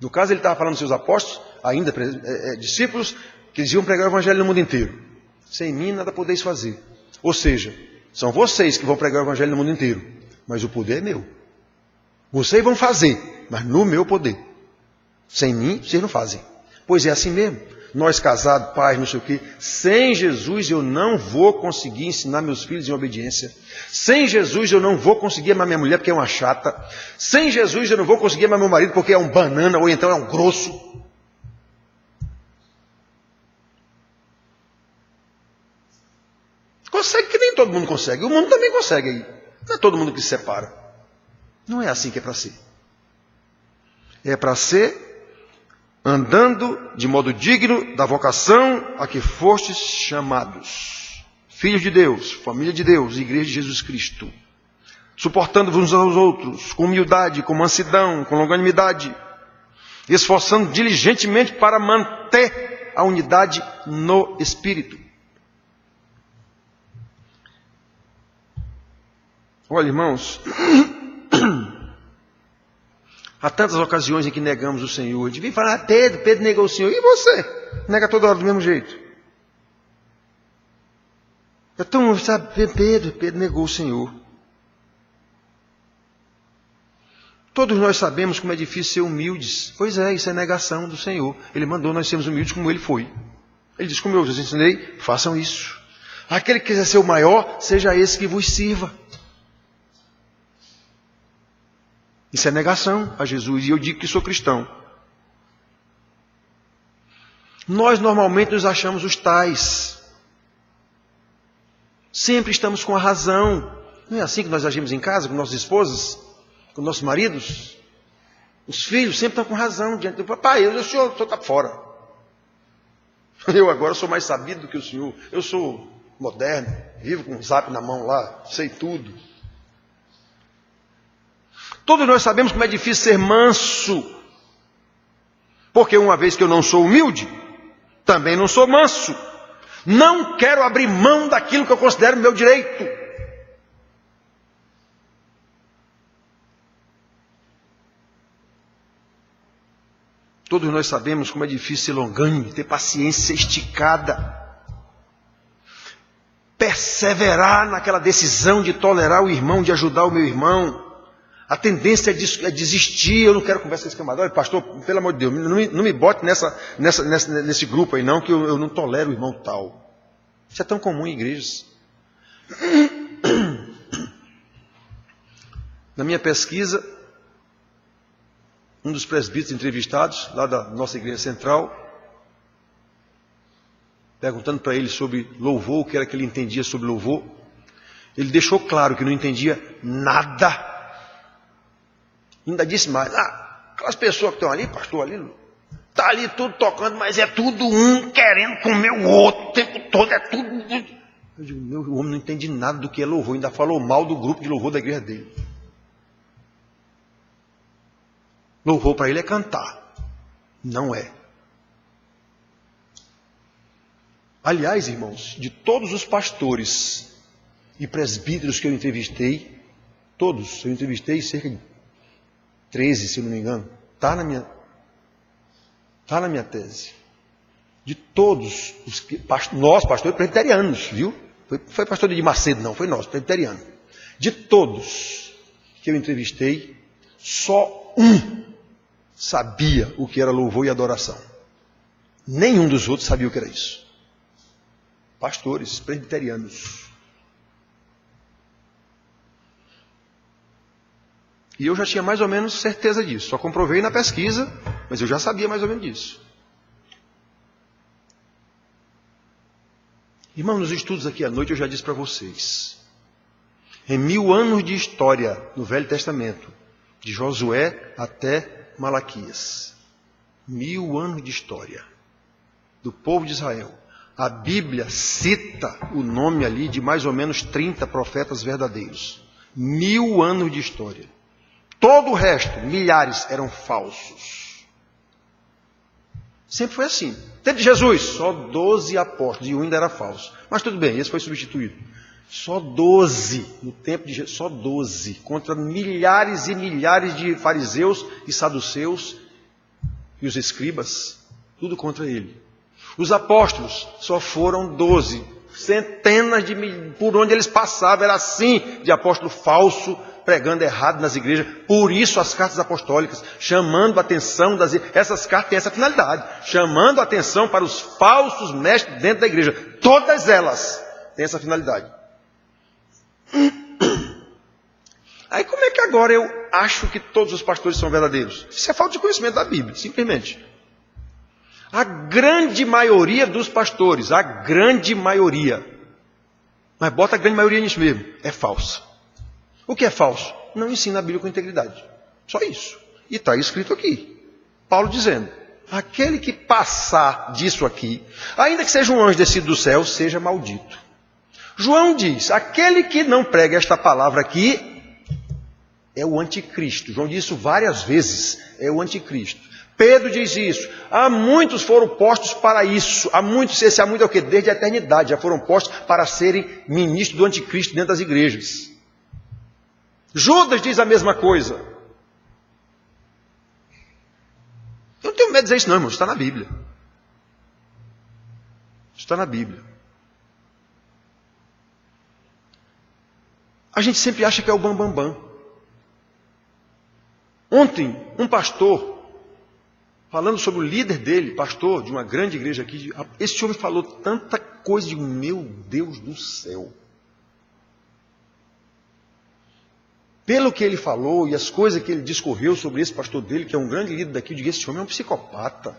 No caso, ele estava falando dos seus apóstolos, ainda discípulos, que eles iam pregar o evangelho no mundo inteiro. Sem mim, nada podeis fazer. Ou seja, são vocês que vão pregar o evangelho no mundo inteiro, mas o poder é meu. Vocês vão fazer, mas no meu poder. Sem mim, vocês não fazem. Pois é assim mesmo. Nós casados, pais, não sei o quê. Sem Jesus eu não vou conseguir ensinar meus filhos em obediência. Sem Jesus eu não vou conseguir amar minha mulher porque é uma chata. Sem Jesus eu não vou conseguir amar meu marido porque é um banana ou então é um grosso. Consegue que nem todo mundo consegue. O mundo também consegue aí. Não é todo mundo que se separa. Não é assim que é para ser. É para ser andando de modo digno da vocação a que fostes chamados. Filhos de Deus, família de Deus, igreja de Jesus Cristo. Suportando-vos uns aos outros, com humildade, com mansidão, com longanimidade. Esforçando diligentemente para manter a unidade no Espírito. Olha, irmãos, há tantas ocasiões em que negamos o Senhor. A gente vem falar, Pedro negou o Senhor. E você? Nega toda hora do mesmo jeito. Então, sabe, Pedro negou o Senhor. Todos nós sabemos como é difícil ser humildes. Pois é, isso é negação do Senhor. Ele mandou nós sermos humildes como Ele foi. Ele diz, como eu vos ensinei, façam isso. Aquele que quiser ser o maior, seja esse que vos sirva. Isso é negação a Jesus, e eu digo que sou cristão. Nós normalmente nos achamos os tais. Sempre estamos com a razão. Não é assim que nós agimos em casa, com nossas esposas, com nossos maridos? Os filhos sempre estão com razão diante do papai. O senhor está fora. Eu agora sou mais sabido do que o senhor. Eu sou moderno, vivo com um zap na mão lá, sei tudo. Todos nós sabemos como é difícil ser manso. Porque uma vez que eu não sou humilde, também não sou manso. Não quero abrir mão daquilo que eu considero meu direito. Todos nós sabemos como é difícil ser longânime, ter paciência esticada. Perseverar naquela decisão de tolerar o irmão, de ajudar o meu irmão. A tendência é desistir. Eu não quero conversar com esse camarada. Olha, pastor, pelo amor de Deus, não me bote nesse grupo aí não, que eu não tolero o irmão tal. Isso é tão comum em igrejas. Na minha pesquisa, um dos presbíteros entrevistados, lá da nossa igreja central, perguntando para ele sobre louvor, o que era que ele entendia sobre louvor, ele deixou claro que não entendia nada. Ainda disse mais, aquelas pessoas que estão ali, pastor, ali, está ali tudo tocando, mas é tudo um querendo comer o outro, o tempo todo é tudo. Eu digo, o homem não entende nada do que é louvor, ainda falou mal do grupo de louvor da igreja dele. Louvor para ele é cantar, não é. Aliás, irmãos, de todos os pastores e presbíteros que eu entrevistei, todos, eu entrevistei cerca de 13, se eu não me engano, está na minha tese. De todos os nós, pastores presbiterianos, viu? Foi pastor de Macedo, não, foi nós, presbiteriano. De todos que eu entrevistei, só um sabia o que era louvor e adoração. Nenhum dos outros sabia o que era isso. Pastores presbiterianos. E eu já tinha mais ou menos certeza disso. Só comprovei na pesquisa, mas eu já sabia mais ou menos disso. Irmão, nos estudos aqui à noite eu já disse para vocês. Em 1000 anos de história no Velho Testamento, de Josué até Malaquias. 1000 anos de história do povo de Israel. A Bíblia cita o nome ali de mais ou menos 30 profetas verdadeiros. 1000 anos de história. Todo o resto, milhares, eram falsos. Sempre foi assim. No tempo de Jesus, só 12 apóstolos, e um ainda era falso. Mas tudo bem, esse foi substituído. Só 12, no tempo de Jesus, só 12, contra milhares e milhares de fariseus e saduceus e os escribas, tudo contra ele. Os apóstolos só foram 12, centenas de mil, por onde eles passavam, era assim, de apóstolo falso, pregando errado nas igrejas. Por isso as cartas apostólicas, chamando a atenção essas cartas têm essa finalidade, chamando a atenção para os falsos mestres dentro da igreja. Todas elas têm essa finalidade. Aí como é que agora eu acho que todos os pastores são verdadeiros? Isso é falta de conhecimento da Bíblia, simplesmente. A grande maioria dos pastores, a grande maioria, mas bota a grande maioria nisso mesmo, é falsa. O que é falso? Não ensina a Bíblia com integridade. Só isso. E está escrito aqui. Paulo dizendo, aquele que passar disso aqui, ainda que seja um anjo descido do céu, seja maldito. João diz, aquele que não prega esta palavra aqui, é o anticristo. João diz isso várias vezes, é o anticristo. Pedro diz isso, há muitos foram postos para isso, há muitos, esse há muito é o quê? Desde a eternidade, já foram postos para serem ministros do anticristo dentro das igrejas. Judas diz a mesma coisa. Eu não tenho medo de dizer isso não, irmão, isso está na Bíblia. Isso está na Bíblia. A gente sempre acha que é o bambambam. Ontem, um pastor, falando sobre o líder dele, pastor de uma grande igreja aqui, esse homem falou tanta coisa, de meu Deus do céu. Pelo que ele falou e as coisas que ele discorreu sobre esse pastor dele, que é um grande líder daqui, eu digo, esse homem é um psicopata.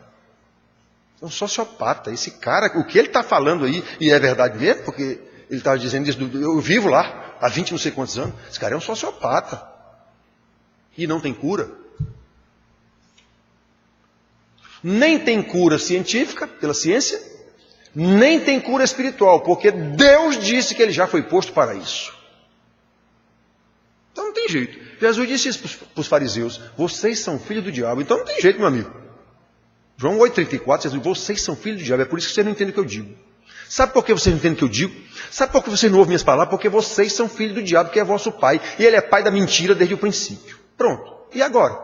É um sociopata. Esse cara, o que ele está falando aí, e é verdade mesmo, porque ele estava dizendo isso, eu vivo lá, há 20 não sei quantos anos, esse cara é um sociopata. E não tem cura. Nem tem cura científica, pela ciência, nem tem cura espiritual, porque Deus disse que ele já foi posto para isso. Então não tem jeito. Jesus disse isso para os fariseus, vocês são filhos do diabo. Então não tem jeito, meu amigo. João 8,34, Jesus diz, vocês são filhos do diabo, é por isso que vocês não entendem o que eu digo. Sabe por que vocês não entendem o que eu digo? Sabe por que vocês não ouvem minhas palavras? Porque vocês são filhos do diabo, que é vosso pai, e ele é pai da mentira desde o princípio. Pronto. E agora?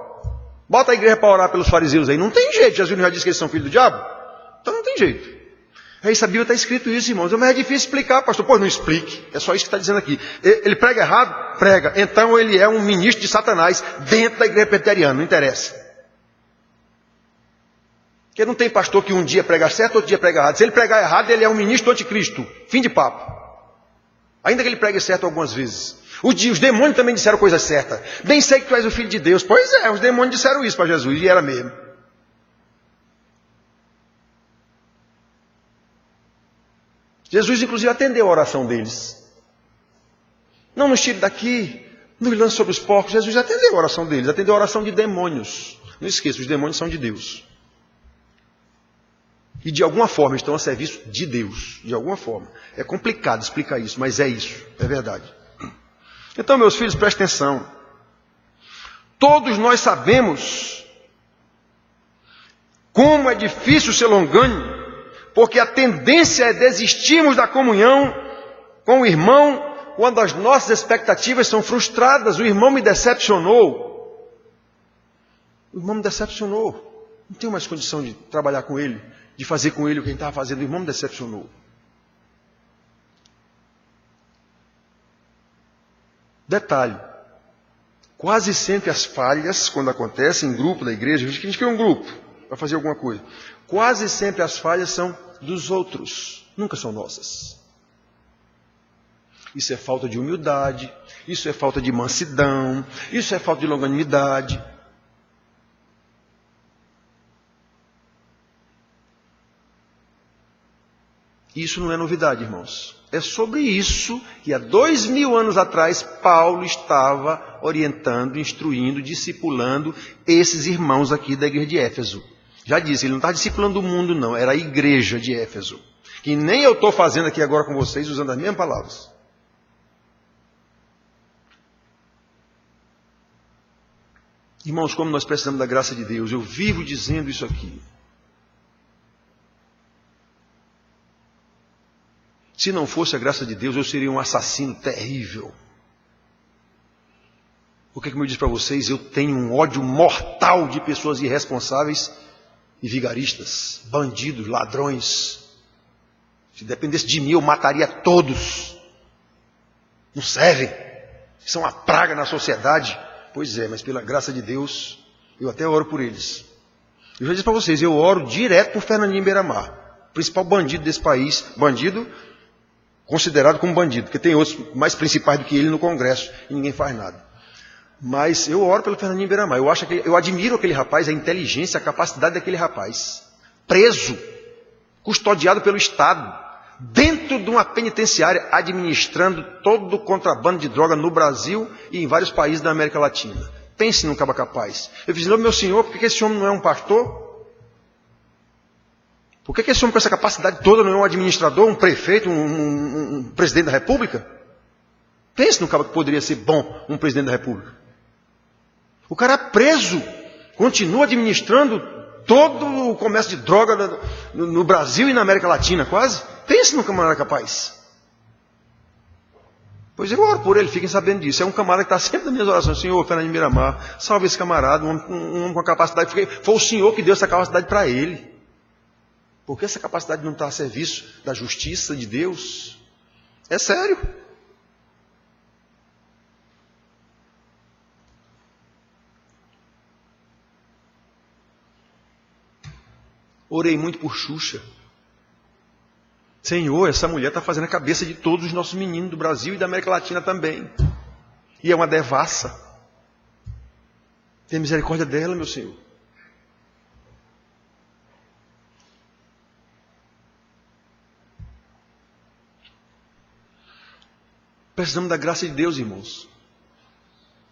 Bota a igreja para orar pelos fariseus aí. Não tem jeito. Jesus não já disse que eles são filhos do diabo? Então não tem jeito. Aí essa Bíblia está escrito isso, irmãos. Mas é difícil explicar, pastor. Pois não explique. É só isso que está dizendo aqui. Ele prega errado? Prega. Então ele é um ministro de Satanás dentro da igreja presbiteriana. Não interessa. Porque não tem pastor que um dia prega certo, outro dia prega errado. Se ele pregar errado, ele é um ministro do anticristo. Fim de papo. Ainda que ele pregue certo algumas vezes. Os demônios também disseram coisa certa. Bem sei que tu és o filho de Deus. Pois é, os demônios disseram isso para Jesus. E era mesmo. Jesus, inclusive, atendeu a oração deles. Não nos tire daqui, nos lance sobre os porcos. Jesus atendeu a oração deles. Atendeu a oração de demônios. Não esqueça, os demônios são de Deus. E de alguma forma estão a serviço de Deus. De alguma forma. É complicado explicar isso, mas é isso. É verdade. Então, meus filhos, prestem atenção. Todos nós sabemos como é difícil ser longânimo, porque a tendência é desistirmos da comunhão com o irmão quando as nossas expectativas são frustradas. O irmão me decepcionou. O irmão me decepcionou. Não tenho mais condição de trabalhar com ele, de fazer com ele o que ele estava fazendo. O irmão me decepcionou. Detalhe, quase sempre as falhas, quando acontecem em grupo da igreja, a gente cria um grupo para fazer alguma coisa, quase sempre as falhas são dos outros, nunca são nossas. Isso é falta de humildade, isso é falta de mansidão, isso é falta de longanimidade. Isso não é novidade, irmãos. É sobre isso que há 2000 anos atrás Paulo estava orientando, instruindo, discipulando esses irmãos aqui da igreja de Éfeso. Já disse, ele não está discipulando o mundo não, era a igreja de Éfeso. Que nem eu estou fazendo aqui agora com vocês usando as mesmas palavras. Irmãos, como nós precisamos da graça de Deus. Eu vivo dizendo isso aqui. Se não fosse a graça de Deus, eu seria um assassino terrível. O que eu disse para vocês? Eu tenho um ódio mortal de pessoas irresponsáveis e vigaristas, bandidos, ladrões. Se dependesse de mim, eu mataria todos. Não servem. São uma praga na sociedade. Pois é, mas pela graça de Deus, eu até oro por eles. Eu já disse para vocês, eu oro direto por Fernandinho Beiramar, principal bandido desse país, bandido considerado como bandido, porque tem outros mais principais do que ele no Congresso e ninguém faz nada. Mas eu oro pelo Fernandinho Beiramar. Eu admiro aquele rapaz, a inteligência, a capacidade daquele rapaz, preso, custodiado pelo Estado, dentro de uma penitenciária, administrando todo o contrabando de droga no Brasil e em vários países da América Latina. Pense num caba capaz. Eu fiz, meu senhor, por que esse homem não é um pastor? Por que esse homem com essa capacidade toda não é um administrador, um prefeito, um presidente da República? Pense num caba que poderia ser bom, um presidente da República. O cara preso, continua administrando todo o comércio de droga no Brasil e na América Latina, quase. Pense num camarada capaz. Pois eu oro por ele, fiquem sabendo disso. É um camarada que está sempre nas minhas orações. Senhor, Fernandinho Beiramar, salve esse camarada, um homem com a capacidade. Porque foi o Senhor que deu essa capacidade para ele. Porque essa capacidade não está a serviço da justiça de Deus? É sério. Orei muito por Xuxa. Senhor, essa mulher está fazendo a cabeça de todos os nossos meninos do Brasil e da América Latina também. E é uma devassa. Tenha misericórdia dela, meu Senhor. Precisamos da graça de Deus, irmãos.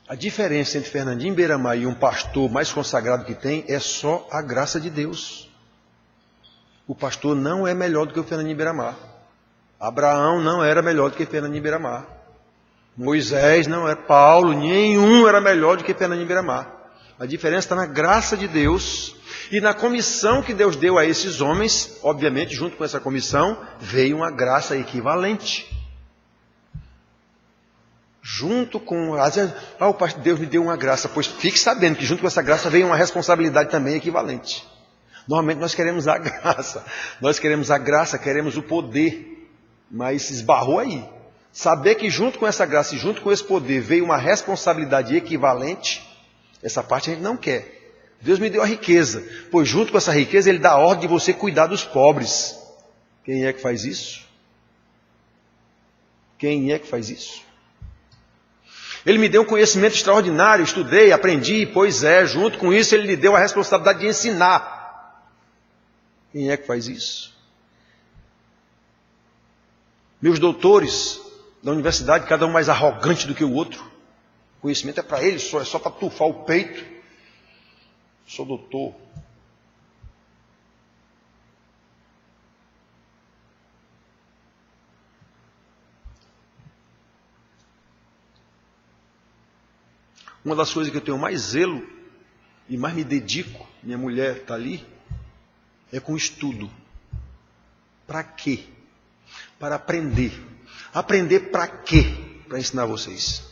A diferença entre Fernandinho Beiramar e um pastor mais consagrado que tem é só a graça de Deus. O pastor não é melhor do que o Fernandinho Beiramar. Abraão não era melhor do que Fernandinho Beiramar. Moisés não era. Paulo, nenhum era melhor do que Fernandinho Beiramar. A diferença está na graça de Deus e na comissão que Deus deu a esses homens. Obviamente, junto com essa comissão, veio uma graça equivalente. Junto com... o pastor, Deus me deu uma graça. Pois fique sabendo que junto com essa graça veio uma responsabilidade também equivalente. Normalmente nós queremos a graça. Nós queremos a graça, queremos o poder. Mas esbarrou aí. Saber que junto com essa graça e junto com esse poder veio uma responsabilidade equivalente, essa parte a gente não quer. Deus me deu a riqueza, pois junto com essa riqueza Ele dá a ordem de você cuidar dos pobres. Quem é que faz isso? Quem é que faz isso? Ele me deu um conhecimento extraordinário, estudei, aprendi, pois é, junto com isso Ele lhe deu a responsabilidade de ensinar. Quem é que faz isso? Meus doutores da universidade, cada um mais arrogante do que o outro. O conhecimento é para eles, é só para tufar o peito. Sou doutor. Uma das coisas que eu tenho mais zelo e mais me dedico, minha mulher está ali, é com estudo. Para quê? Para aprender. Aprender para quê? Para ensinar vocês.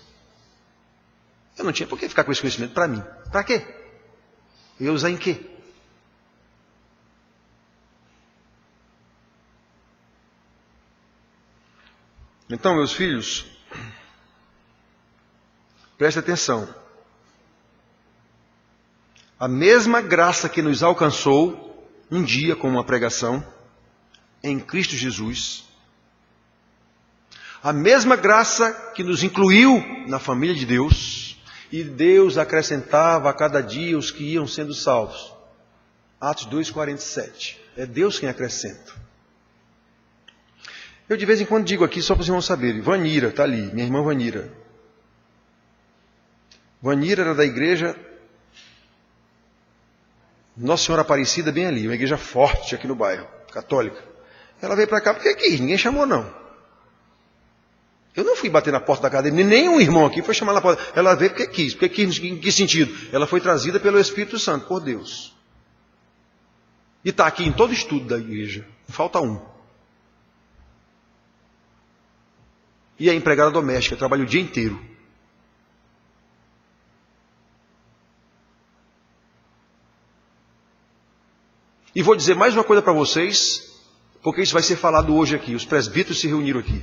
Eu não tinha por que ficar com esse conhecimento para mim. Para quê? Eu ia usar em quê? Então, meus filhos, preste atenção. A mesma graça que nos alcançou um dia com uma pregação em Cristo Jesus, a mesma graça que nos incluiu na família de Deus, e Deus acrescentava a cada dia os que iam sendo salvos. Atos 2,47. É Deus quem acrescenta. Eu de vez em quando digo aqui, só para os irmãos saberem, Vanira está ali, minha irmã Vanira. Vanira era da igreja Nossa Senhora Aparecida, bem ali, uma igreja forte aqui no bairro, católica. Ela veio para cá porque quis, ninguém chamou não. Eu não fui bater na porta da casa dele, nem um irmão aqui foi chamar na porta. Ela veio porque quis. Porque quis em que sentido? Ela foi trazida pelo Espírito Santo, por Deus. E está aqui em todo estudo da igreja. Não falta um. E é empregada doméstica, trabalha o dia inteiro. E vou dizer mais uma coisa para vocês, porque isso vai ser falado hoje aqui. Os presbíteros se reuniram aqui.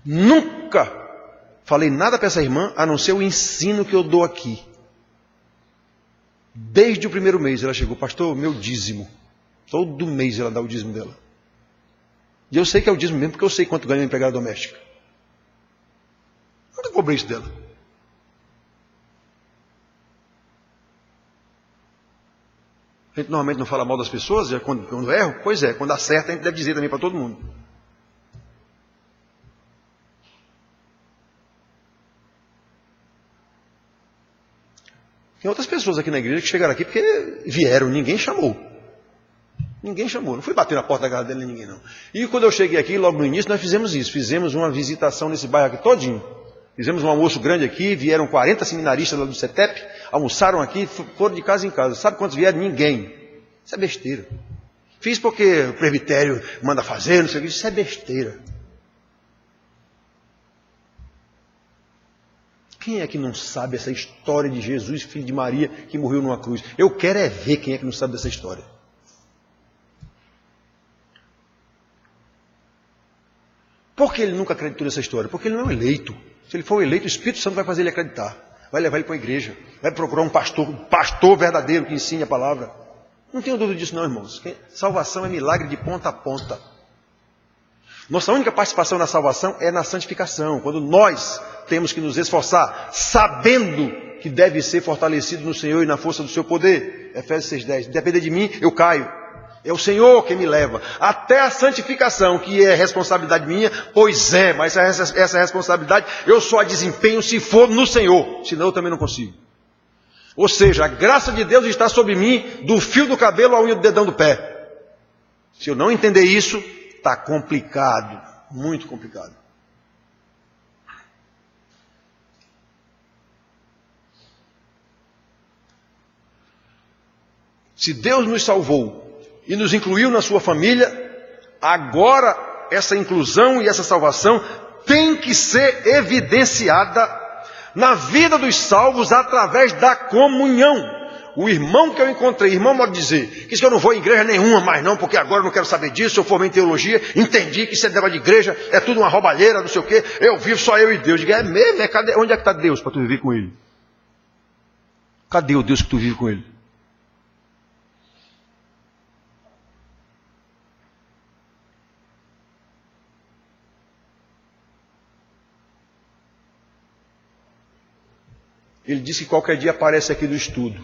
Nunca falei nada para essa irmã, a não ser o ensino que eu dou aqui. Desde o primeiro mês ela chegou, pastor, meu dízimo. Todo mês ela dá o dízimo dela. E eu sei que é o dízimo mesmo, porque eu sei quanto ganha uma empregada doméstica. Nunca cobrei isso dela. A gente normalmente não fala mal das pessoas, já quando erro? Pois é, quando acerta a gente deve dizer também para todo mundo. Tem outras pessoas aqui na igreja que chegaram aqui porque vieram, ninguém chamou. Ninguém chamou, não fui bater na porta da casa dele ninguém não. E quando eu cheguei aqui, logo no início, nós fizemos isso, fizemos uma visitação nesse bairro aqui todinho. Fizemos um almoço grande aqui, vieram 40 seminaristas lá do CETEP, almoçaram aqui, foram de casa em casa. Sabe quantos vieram? Ninguém. Isso é besteira. Fiz porque o presbitério manda fazer, não sei o que, isso é besteira. Quem é que não sabe essa história de Jesus, filho de Maria, que morreu numa cruz? Eu quero é ver quem é que não sabe dessa história. Por que ele nunca acreditou nessa história? Porque ele não é eleito. Se ele for eleito, o Espírito Santo vai fazer ele acreditar. Vai levar ele para a igreja. Vai procurar um pastor verdadeiro que ensine a palavra. Não tenho dúvida disso não, irmãos. Salvação é milagre de ponta a ponta. Nossa única participação na salvação é na santificação. Quando nós temos que nos esforçar, sabendo que deve ser fortalecido no Senhor e na força do seu poder. Efésios 6,10. Depender de mim, eu caio. É o Senhor que me leva. Até a santificação, que é responsabilidade minha, pois é, mas essa responsabilidade eu só a desempenho se for no Senhor. Senão eu também não consigo. Ou seja, a graça de Deus está sobre mim, do fio do cabelo à unha do dedão do pé. Se eu não entender isso, está complicado. Muito complicado. Se Deus nos salvou e nos incluiu na sua família, agora essa inclusão e essa salvação tem que ser evidenciada na vida dos salvos através da comunhão. O irmão que eu encontrei, irmão pode dizer, que eu não vou em igreja nenhuma mais não, porque agora eu não quero saber disso, eu formei em teologia, entendi que isso é negócio de igreja, é tudo uma roubalheira, não sei o quê, eu vivo só eu e Deus. Digo, é mesmo? Onde é que está Deus para tu viver com Ele? Cadê o Deus que tu vive com Ele? Ele disse que qualquer dia aparece aqui no estudo.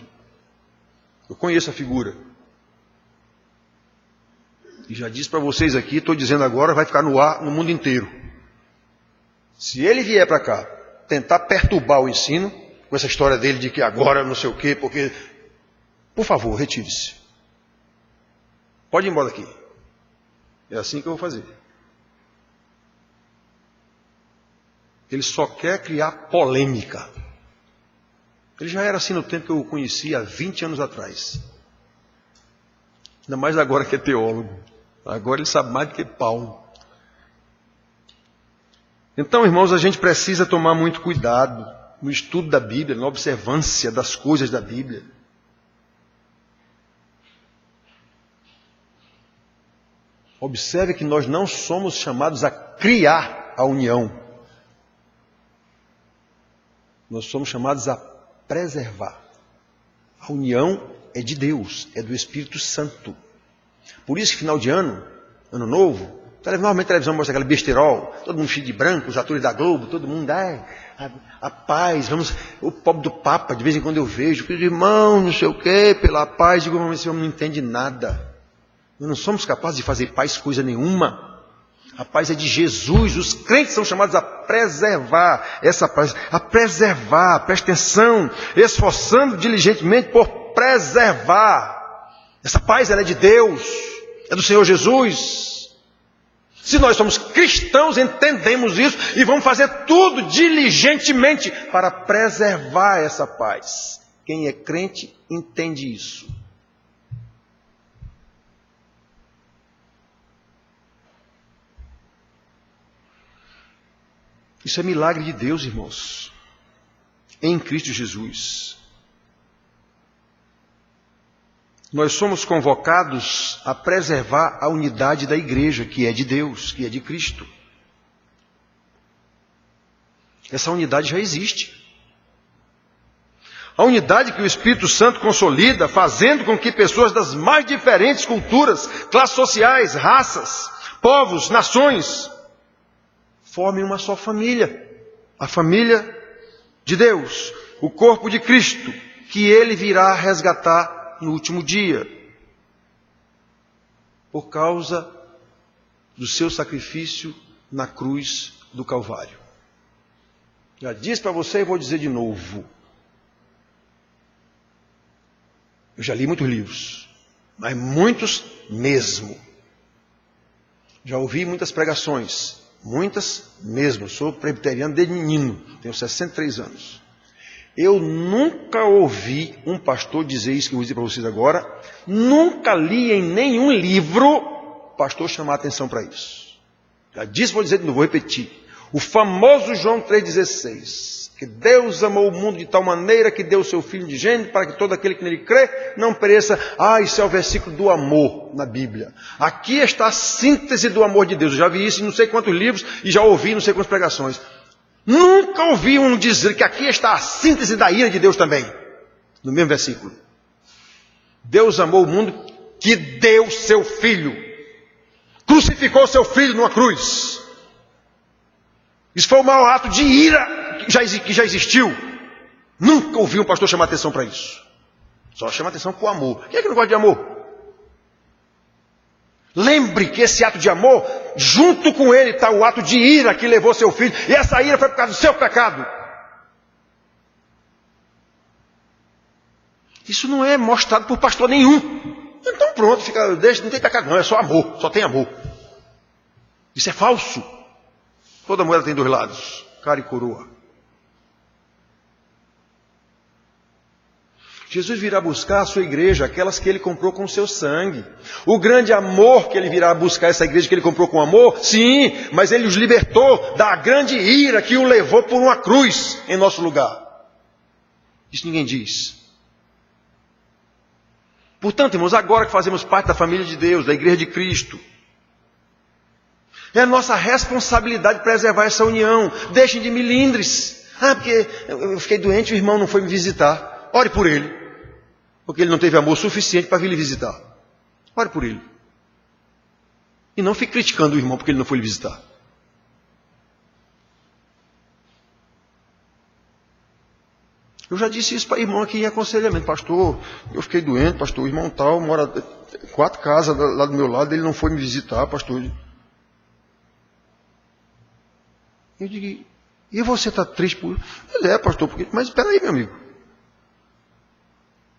Eu conheço a figura. E já disse para vocês aqui, estou dizendo agora, vai ficar no ar no mundo inteiro. Se ele vier para cá, tentar perturbar o ensino, com essa história dele de que agora não sei o quê, porque... Por favor, retire-se. Pode ir embora daqui. É assim que eu vou fazer. Ele só quer criar polêmica. Ele já era assim no tempo que eu o conhecia, há 20 anos atrás. Ainda mais agora que é teólogo. Agora ele sabe mais do que Paulo. Então, irmãos, a gente precisa tomar muito cuidado no estudo da Bíblia, na observância das coisas da Bíblia. Observe que nós não somos chamados a criar a união. Nós somos chamados a preservar. A união é de Deus, é do Espírito Santo. Por isso que final de ano, ano novo, normalmente a televisão mostra aquele besterol, todo mundo cheio de branco, os atores da Globo, todo mundo, a paz, vamos, o pobre do Papa, de vez em quando eu vejo, filho de irmão, não sei o quê, pela paz, digo, mas esse homem não entende nada. Nós não somos capazes de fazer paz coisa nenhuma. A paz é de Jesus. Os crentes são chamados a preservar essa paz. A preservar, presta atenção, esforçando diligentemente por preservar. Essa paz ela é de Deus, é do Senhor Jesus. Se nós somos cristãos, entendemos isso e vamos fazer tudo diligentemente para preservar essa paz. Quem é crente entende isso. Isso é milagre de Deus, irmãos, em Cristo Jesus. Nós somos convocados a preservar a unidade da igreja, que é de Deus, que é de Cristo. Essa unidade já existe. A unidade que o Espírito Santo consolida, fazendo com que pessoas das mais diferentes culturas, classes sociais, raças, povos, nações, formem uma só família. A família de Deus, o corpo de Cristo, que Ele virá resgatar no último dia, por causa do seu sacrifício na cruz do Calvário. Já disse para você e vou dizer de novo. Eu já li muitos livros, mas muitos mesmo. Já ouvi muitas pregações, muitas mesmo. Sou presbiteriano desde menino, tenho 63 anos. Eu nunca ouvi um pastor dizer isso que eu vou dizer para vocês agora. Nunca li em nenhum livro pastor chamar atenção para isso. Já disse, vou dizer de novo, vou repetir. O famoso João 3,16. Que Deus amou o mundo de tal maneira que deu o seu Filho unigênito para que todo aquele que nele crê não pereça. Isso é o versículo do amor na Bíblia. Aqui está a síntese do amor de Deus. Eu já vi isso em não sei quantos livros e já ouvi em não sei quantas pregações. Nunca ouvi um dizer que aqui está a síntese da ira de Deus também. No mesmo versículo. Deus amou o mundo que deu seu Filho. Crucificou seu Filho numa cruz. Isso foi o maior ato de ira que já existiu. Nunca ouvi um pastor chamar atenção para isso. Só chama atenção com o amor. Quem é que não gosta de amor? Lembre que esse ato de amor, junto com ele está o ato de ira que levou seu filho. E essa ira foi por causa do seu pecado. Isso não é mostrado por pastor nenhum. Então pronto, não tem pecado não, é só amor, só tem amor. Isso é falso. Toda moeda tem dois lados, cara e coroa. Jesus virá buscar a sua igreja, aquelas que ele comprou com o seu sangue. O grande amor que ele virá buscar essa igreja que ele comprou com amor, sim, mas ele os libertou da grande ira que o levou por uma cruz em nosso lugar. Isso ninguém diz. Portanto, irmãos, agora que fazemos parte da família de Deus, da igreja de Cristo, é a nossa responsabilidade preservar essa união. Deixem de milindres. Porque eu fiquei doente e o irmão não foi me visitar. Ore por ele. Porque ele não teve amor suficiente para vir lhe visitar. Ore por ele. E não fique criticando o irmão porque ele não foi lhe visitar. Eu já disse isso para o irmão aqui em aconselhamento. Pastor, eu fiquei doente, pastor, o irmão tal mora 4 casas lá do meu lado, ele não foi me visitar, pastor. Eu digo, e você está triste por isso? Pastor, porque... Mas espera aí, meu amigo.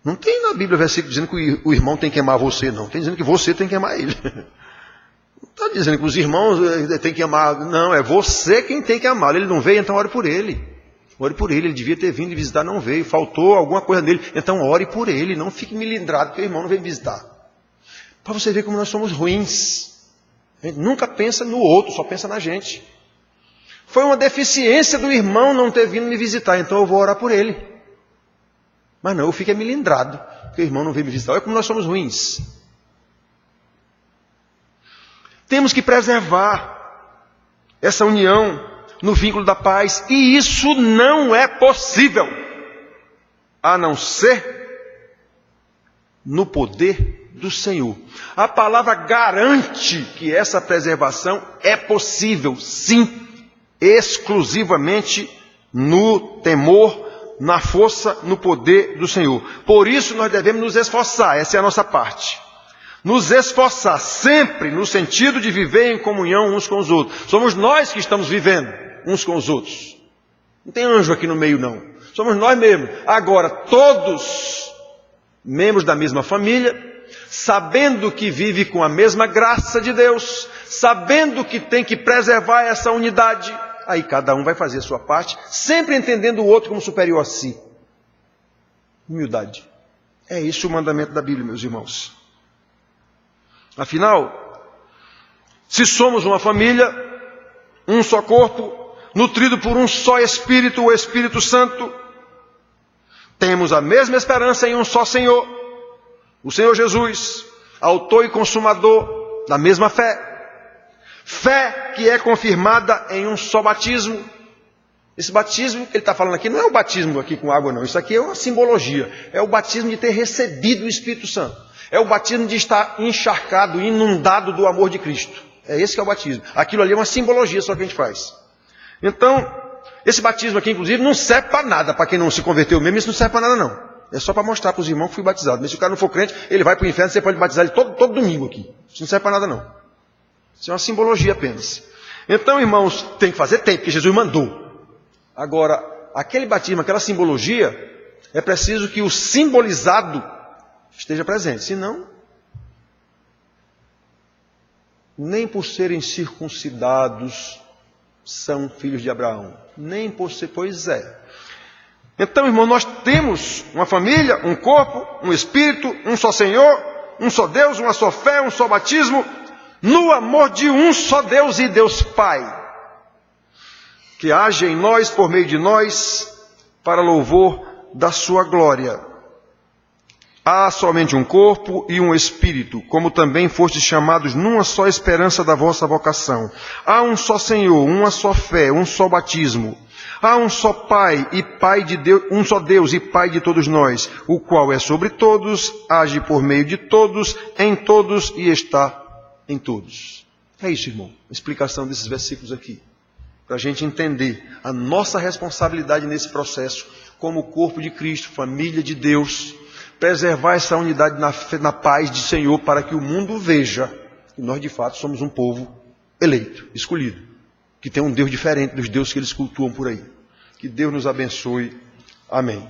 Não tem na Bíblia versículo dizendo que o irmão tem que amar você, não. Tem dizendo que você tem que amar ele. Não está dizendo que os irmãos têm que amar. Não, é você quem tem que amar. Ele não veio, então ore por ele. Ore por ele. Ele devia ter vindo visitar, não veio. Faltou alguma coisa nele. Então ore por ele. Não fique milindrado porque o irmão não veio visitar. Para você ver como nós somos ruins. A gente nunca pensa no outro, só pensa na gente. Foi uma deficiência do irmão não ter vindo me visitar, então eu vou orar por ele. Mas não, eu fico milindrado, porque o irmão não veio me visitar. Olha como nós somos ruins. Temos que preservar essa união no vínculo da paz. E isso não é possível, a não ser no poder do Senhor. A palavra garante que essa preservação é possível, sim, exclusivamente no temor, na força, no poder do Senhor. Por isso nós devemos nos esforçar, essa é a nossa parte. Nos esforçar sempre no sentido de viver em comunhão uns com os outros. Somos nós que estamos vivendo uns com os outros. Não tem anjo aqui no meio não. Somos nós mesmos. Agora, todos membros da mesma família, sabendo que vive com a mesma graça de Deus, sabendo que tem que preservar essa unidade, aí cada um vai fazer a sua parte, sempre entendendo o outro como superior a si. Humildade. É isso o mandamento da Bíblia, meus irmãos. Afinal, se somos uma família, um só corpo, nutrido por um só Espírito, o Espírito Santo, temos a mesma esperança em um só Senhor, o Senhor Jesus, autor e consumador da mesma fé. Fé que é confirmada em um só batismo. Esse batismo que ele está falando aqui não é o batismo aqui com água, não. Isso aqui é uma simbologia. É o batismo de ter recebido o Espírito Santo. É o batismo de estar encharcado, inundado do amor de Cristo. É esse que é o batismo. Aquilo ali é uma simbologia só que a gente faz. Então, esse batismo aqui, inclusive, não serve para nada. Para quem não se converteu mesmo, isso não serve para nada, não. É só para mostrar para os irmãos que fui batizado. Mas se o cara não for crente, ele vai para o inferno, você pode batizar ele todo domingo aqui. Isso não serve para nada, não. Isso é uma simbologia apenas. Então, irmãos, tem que fazer? Tem, porque Jesus mandou. Agora, aquele batismo, aquela simbologia, é preciso que o simbolizado esteja presente. Senão, nem por serem circuncidados são filhos de Abraão. Nem por ser, pois é. Então, irmão, nós temos uma família, um corpo, um espírito, um só Senhor, um só Deus, uma só fé, um só batismo, no amor de um só Deus e Deus Pai, que age em nós, por meio de nós, para louvor da sua glória. Há somente um corpo e um espírito, como também fostes chamados numa só esperança da vossa vocação. Há um só Senhor, uma só fé, um só batismo. Há um só Pai e Pai de Deus, um só Deus e Pai de todos nós, o qual é sobre todos, age por meio de todos, em todos e está em todos. É isso, irmão. A explicação desses versículos aqui. Para a gente entender a nossa responsabilidade nesse processo, como corpo de Cristo, família de Deus, preservar essa unidade na paz de Senhor, para que o mundo veja que nós de fato somos um povo eleito, escolhido, que tem um Deus diferente dos deuses que eles cultuam por aí. Que Deus nos abençoe. Amém.